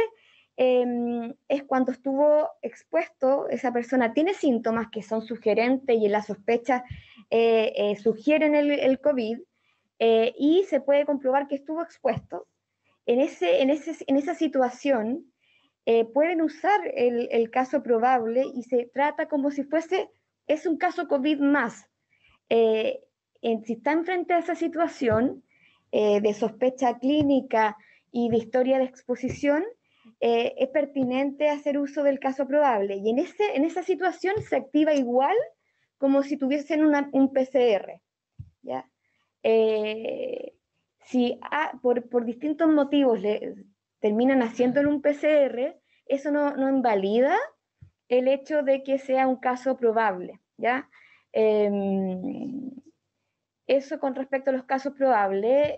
es cuando estuvo expuesto, esa persona tiene síntomas que son sugerentes y en la sospecha sugieren el COVID y se puede comprobar que estuvo expuesto. En esa situación pueden usar el caso probable y se trata como si fuese, es un caso COVID más. Si están frente a esa situación de sospecha clínica y de historia de exposición, es pertinente hacer uso del caso probable. Y en esa situación se activa igual como si tuviesen un PCR. ¿Ya? Si por distintos motivos terminan haciéndole un PCR, eso no invalida el hecho de que sea un caso probable, ¿ya? Eso con respecto a los casos probables.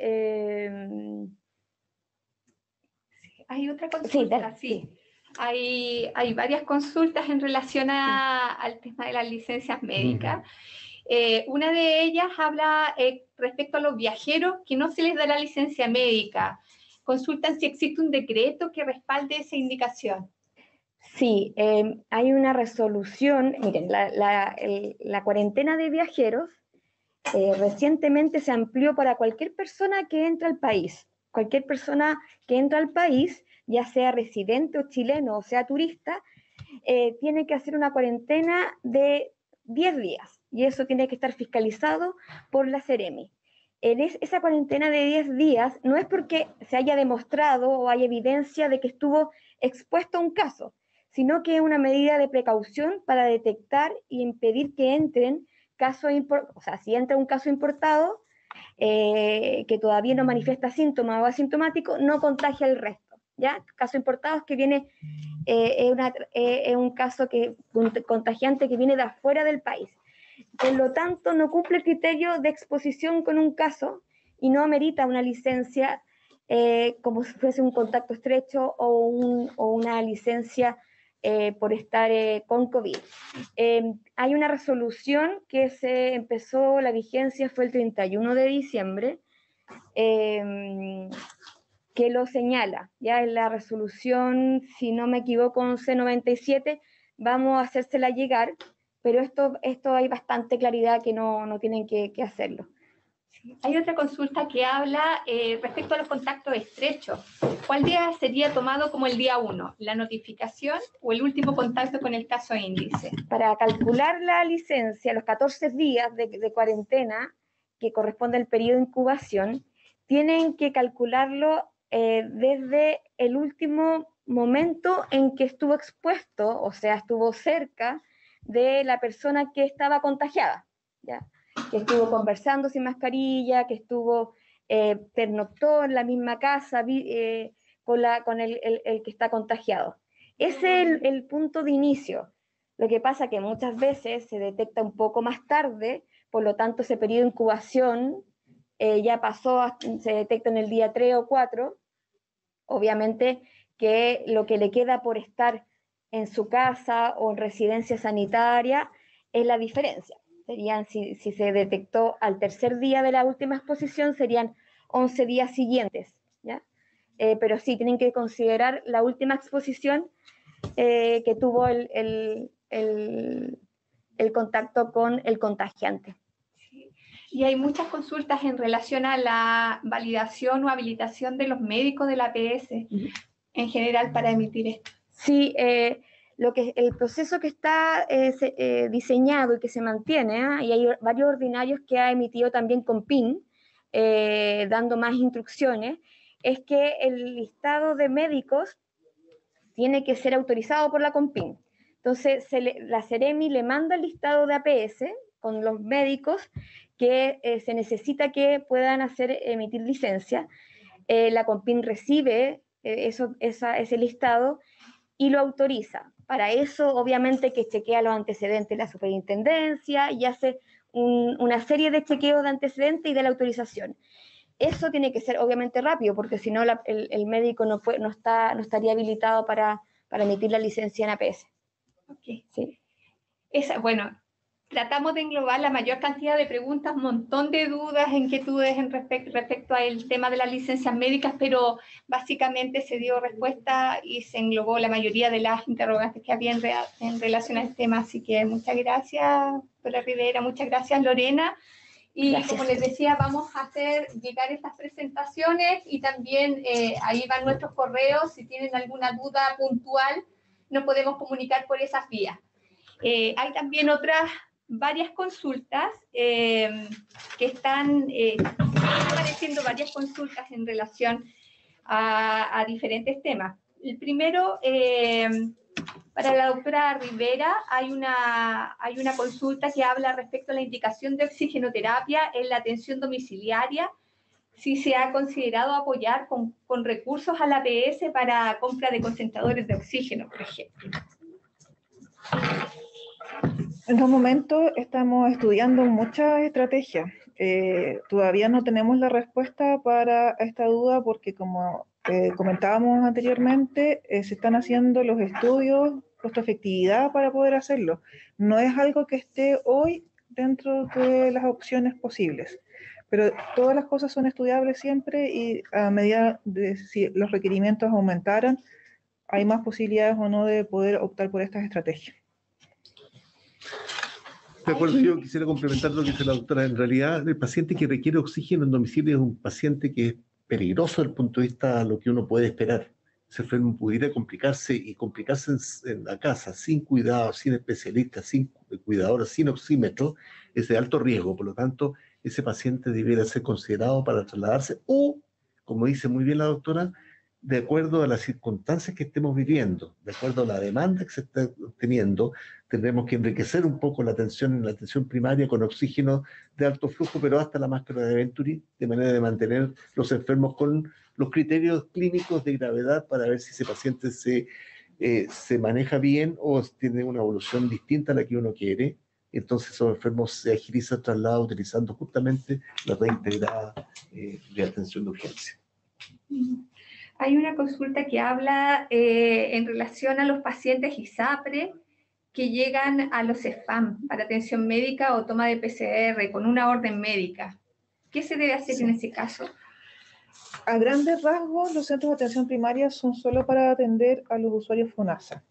Hay otra consulta, sí. Hay varias consultas en relación al tema de las licencias médicas. Una de ellas habla respecto a los viajeros que no se les da la licencia médica. Consultan si existe un decreto que respalde esa indicación. Sí, hay una resolución. Miren, la cuarentena de viajeros recientemente se amplió para cualquier persona que entra al país. Cualquier persona que entra al país, ya sea residente o chileno o sea turista, tiene que hacer una cuarentena de 10 días y eso tiene que estar fiscalizado por la Ceremi. Esa cuarentena de 10 días no es porque se haya demostrado o hay evidencia de que estuvo expuesto a un caso, sino que es una medida de precaución para detectar y impedir que entren casos, o sea, si entra un caso importado que todavía no manifiesta síntomas o asintomático, no contagia el resto. ¿Ya? Caso importado es que viene, es un caso contagiante que viene de afuera del país. Por lo tanto, no cumple el criterio de exposición con un caso y no amerita una licencia como si fuese un contacto estrecho o una licencia por estar con COVID. Hay una resolución que se empezó, la vigencia fue el 31 de diciembre, que lo señala, ya en la resolución, si no me equivoco, 1197, vamos a hacérsela llegar, pero esto hay bastante claridad que no tienen que hacerlo. Hay otra consulta que habla respecto a los contactos estrechos. ¿Cuál día sería tomado como el día 1? ¿La notificación o el último contacto con el caso índice? Para calcular la licencia, los 14 días de cuarentena, que corresponde al periodo de incubación, tienen que calcularlo desde el último momento en que estuvo expuesto, o sea, estuvo cerca de la persona que estaba contagiada, ¿ya? Que estuvo conversando sin mascarilla, que estuvo pernoctó en la misma casa con el que está contagiado. Ese es el punto de inicio. Lo que pasa que muchas veces se detecta un poco más tarde, por lo tanto ese periodo de incubación ya pasó, se detecta en el día 3 o 4, obviamente que lo que le queda por estar en su casa o en residencia sanitaria es la diferencia. Serían, si se detectó al tercer día de la última exposición, serían 11 días siguientes, ¿ya? Pero sí, tienen que considerar la última exposición que tuvo el contacto con el contagiante. Y hay muchas consultas en relación a la validación o habilitación de los médicos de la APS en general para emitir esto. Sí, el proceso que está diseñado y que se mantiene, y hay varios ordinarios que ha emitido también CONPIN, dando más instrucciones, es que el listado de médicos tiene que ser autorizado por la CONPIN. Entonces, la Ceremi le manda el listado de APS con los médicos que se necesita que puedan emitir licencia. La CONPIN recibe ese listado y lo autoriza. Para eso, obviamente, que chequea los antecedentes de la superintendencia y hace una serie de chequeos de antecedentes y de la autorización. Eso tiene que ser, obviamente, rápido, porque si no, el médico no estaría habilitado para emitir la licencia en APS. Ok. Sí. Bueno, tratamos de englobar la mayor cantidad de preguntas, un montón de dudas, inquietudes respecto al tema de las licencias médicas, pero básicamente se dio respuesta y se englobó la mayoría de las interrogantes que había en relación al tema. Así que muchas gracias, doctora Rivera, muchas gracias, Lorena. Y gracias. Como les decía, vamos a hacer llegar estas presentaciones y también ahí van nuestros correos. Si tienen alguna duda puntual, nos podemos comunicar por esas vías. Hay también varias consultas que están apareciendo varias consultas en relación a diferentes temas. El primero, para la doctora Rivera, hay una consulta que habla respecto a la indicación de oxigenoterapia en la atención domiciliaria, si se ha considerado apoyar con recursos a la APS para compra de concentradores de oxígeno, por ejemplo. En estos momentos estamos estudiando muchas estrategias. todavía no tenemos la respuesta para esta duda porque como comentábamos anteriormente, se están haciendo los estudios costo-efectividad para poder hacerlo. No es algo que esté hoy dentro de las opciones posibles, pero todas las cosas son estudiables siempre y a medida de si los requerimientos aumentaran, hay más posibilidades o no de poder optar por estas estrategias. De acuerdo, yo quisiera complementar lo que dice la doctora. En realidad, el paciente que requiere oxígeno en domicilio es un paciente que es peligroso desde el punto de vista de lo que uno puede esperar. Ese enfermo pudiera complicarse en la casa, sin cuidado, sin especialistas, sin cuidadores, sin oxímetro, es de alto riesgo. Por lo tanto, ese paciente debiera ser considerado para trasladarse o, como dice muy bien la doctora, de acuerdo a las circunstancias que estemos viviendo, de acuerdo a la demanda que se está teniendo, tendremos que enriquecer un poco la atención primaria con oxígeno de alto flujo, pero hasta la máscara de Venturi, de manera de mantener los enfermos con los criterios clínicos de gravedad para ver si ese paciente se maneja bien o tiene una evolución distinta a la que uno quiere. Entonces esos enfermos se agiliza el traslado utilizando justamente la red integrada de atención de urgencia. Hay una consulta que habla en relación a los pacientes ISAPRE que llegan a los CEFAM para atención médica o toma de PCR con una orden médica. ¿Qué se debe hacer en ese caso? A grandes rasgos, los centros de atención primaria son solo para atender a los usuarios FONASA.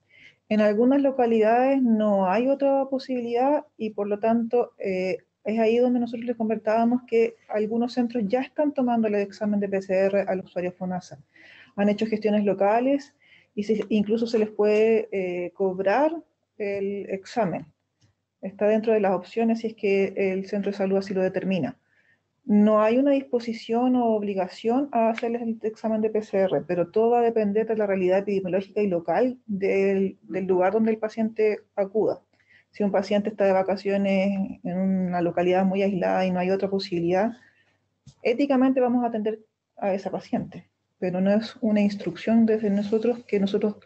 En algunas localidades no hay otra posibilidad y por lo tanto es ahí donde nosotros les comentábamos que algunos centros ya están tomando el examen de PCR al usuario FONASA. Han hecho gestiones locales y incluso se les puede cobrar el examen. Está dentro de las opciones si es que el centro de salud así lo determina. No hay una disposición o obligación a hacerles el examen de PCR, pero todo va a depender de la realidad epidemiológica y local del lugar donde el paciente acuda. Si un paciente está de vacaciones en una localidad muy aislada y no hay otra posibilidad, éticamente vamos a atender a esa paciente, pero no es una instrucción desde nosotros que nosotros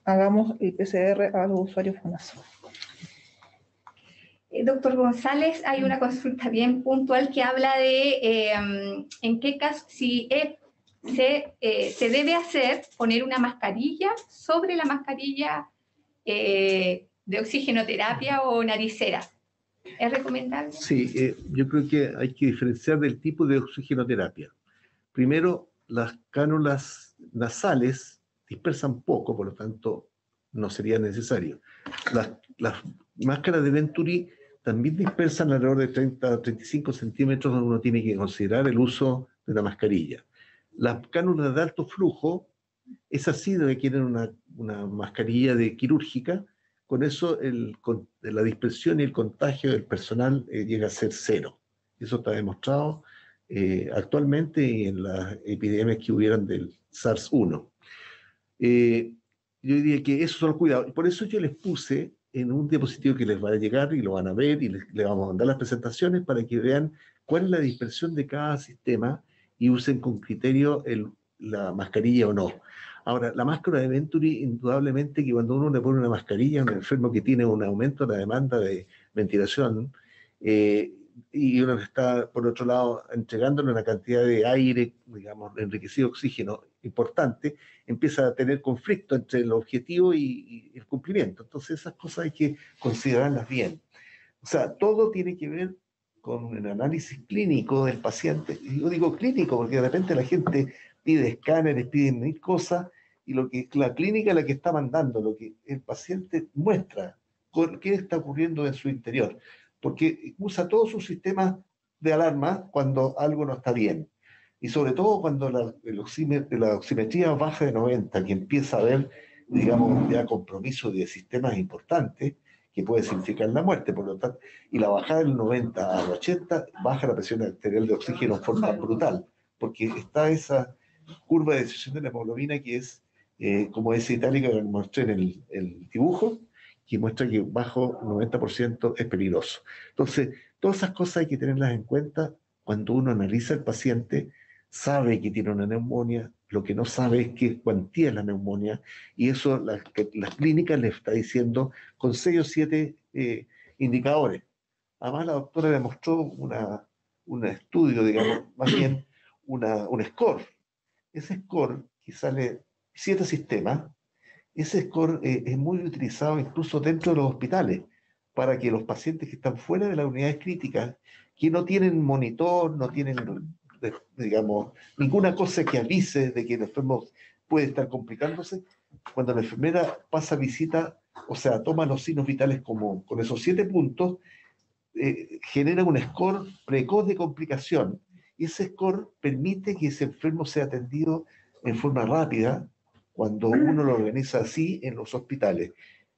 hagamos el PCR a los usuarios FONASA. Doctor González, hay una consulta bien puntual que habla de en qué caso, si se debe hacer poner una mascarilla sobre la mascarilla de oxigenoterapia o naricera. ¿Es recomendable? Sí, yo creo que hay que diferenciar del tipo de oxigenoterapia. Primero, las cánulas nasales dispersan poco, por lo tanto, no sería necesario. Las máscaras de Venturi también dispersan alrededor de 30 a 35 centímetros, donde uno tiene que considerar el uso de la mascarilla. Las cánulas de alto flujo, esas sí requieren una mascarilla quirúrgica. Con eso la dispersión y el contagio del personal llega a ser cero. Eso está demostrado actualmente y en las epidemias que hubieran del SARS-1. Yo diría que esos son los cuidados. Y por eso yo les puse en un diapositivo que les va a llegar y lo van a ver y les vamos a mandar las presentaciones para que vean cuál es la dispersión de cada sistema y usen con criterio la mascarilla o no. Ahora, la máscara de Venturi, indudablemente que cuando uno le pone una mascarilla a un enfermo que tiene un aumento de la demanda de ventilación y uno está, por otro lado, entregándole una cantidad de aire, digamos, enriquecido oxígeno importante, empieza a tener conflicto entre el objetivo y el cumplimiento. Entonces, esas cosas hay que considerarlas bien. O sea, todo tiene que ver con el análisis clínico del paciente. Y yo digo clínico porque de repente la gente pide escáneres, pide mil cosas, y lo que la clínica es la que está mandando, lo que el paciente muestra, qué está ocurriendo en su interior, porque usa todos sus sistemas de alarma cuando algo no está bien. Y sobre todo cuando la oximetría baja de 90, que empieza a haber, digamos, ya compromiso de sistemas importantes, que puede significar la muerte, por lo tanto, y la bajada del 90 al 80 baja la presión arterial de oxígeno de forma brutal, porque está esa curva de decisión de la hemoglobina que es, como esa itálica que mostré en el dibujo, que muestra que bajo 90% es peligroso. Entonces, todas esas cosas hay que tenerlas en cuenta cuando uno analiza al paciente, sabe que tiene una neumonía, lo que no sabe es qué cuantía es la neumonía, y eso las clínicas le está diciendo con 6 o 7 indicadores. Además, la doctora demostró un estudio, digamos, más bien un score. Ese score, que sale 7 sistemas, ese score es muy utilizado incluso dentro de los hospitales, para que los pacientes que están fuera de las unidades críticas, que no tienen monitor, no tienen, digamos, ninguna cosa que avise de que el enfermo puede estar complicándose, cuando la enfermera pasa visita, o sea, toma los signos vitales como con esos 7 puntos, genera un score precoz de complicación. Y ese score permite que ese enfermo sea atendido en forma rápida cuando uno lo organiza así en los hospitales.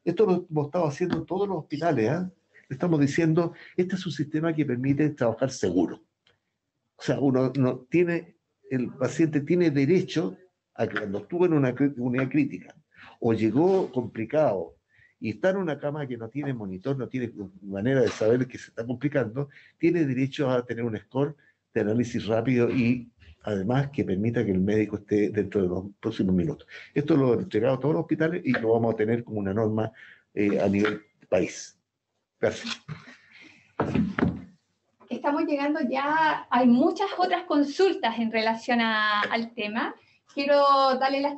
Esto lo hemos estado haciendo en todos los hospitales. Estamos diciendo, este es un sistema que permite trabajar seguro. O sea, el paciente tiene derecho a que cuando estuvo en una unidad crítica o llegó complicado y está en una cama que no tiene monitor, no tiene manera de saber que se está complicando, tiene derecho a tener un score de análisis rápido y además que permita que el médico esté dentro de los próximos minutos. Esto lo he entregado a todos los hospitales y lo vamos a tener como una norma a nivel país. Gracias. Estamos llegando ya, hay muchas otras consultas en relación al tema. Quiero darle la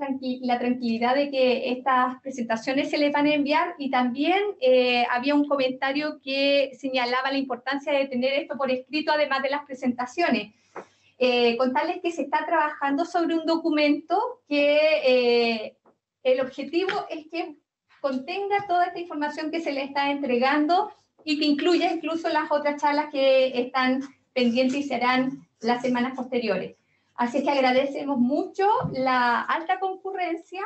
tranquilidad de que estas presentaciones se les van a enviar y también había un comentario que señalaba la importancia de tener esto por escrito además de las presentaciones. Contarles que se está trabajando sobre un documento que el objetivo es que contenga toda esta información que se le está entregando y que incluya incluso las otras charlas que están pendientes y serán las semanas posteriores. Así que agradecemos mucho la alta concurrencia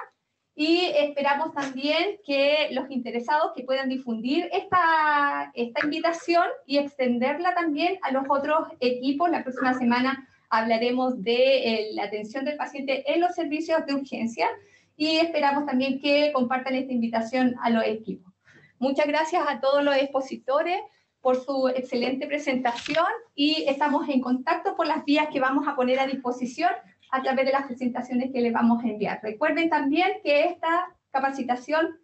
y esperamos también que los interesados que puedan difundir esta invitación y extenderla también a los otros equipos. La próxima semana hablaremos de la atención del paciente en los servicios de urgencia y esperamos también que compartan esta invitación a los equipos. Muchas gracias a todos los expositores por su excelente presentación y estamos en contacto por las vías que vamos a poner a disposición a través de las presentaciones que les vamos a enviar. Recuerden también que esta capacitación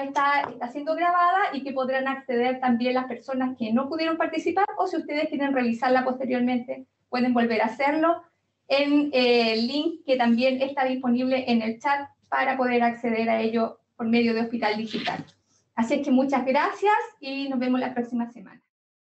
está siendo grabada y que podrán acceder también las personas que no pudieron participar o si ustedes quieren revisarla posteriormente pueden volver a hacerlo en el link que también está disponible en el chat para poder acceder a ello por medio de Hospital Digital. Así es que muchas gracias y nos vemos la próxima semana.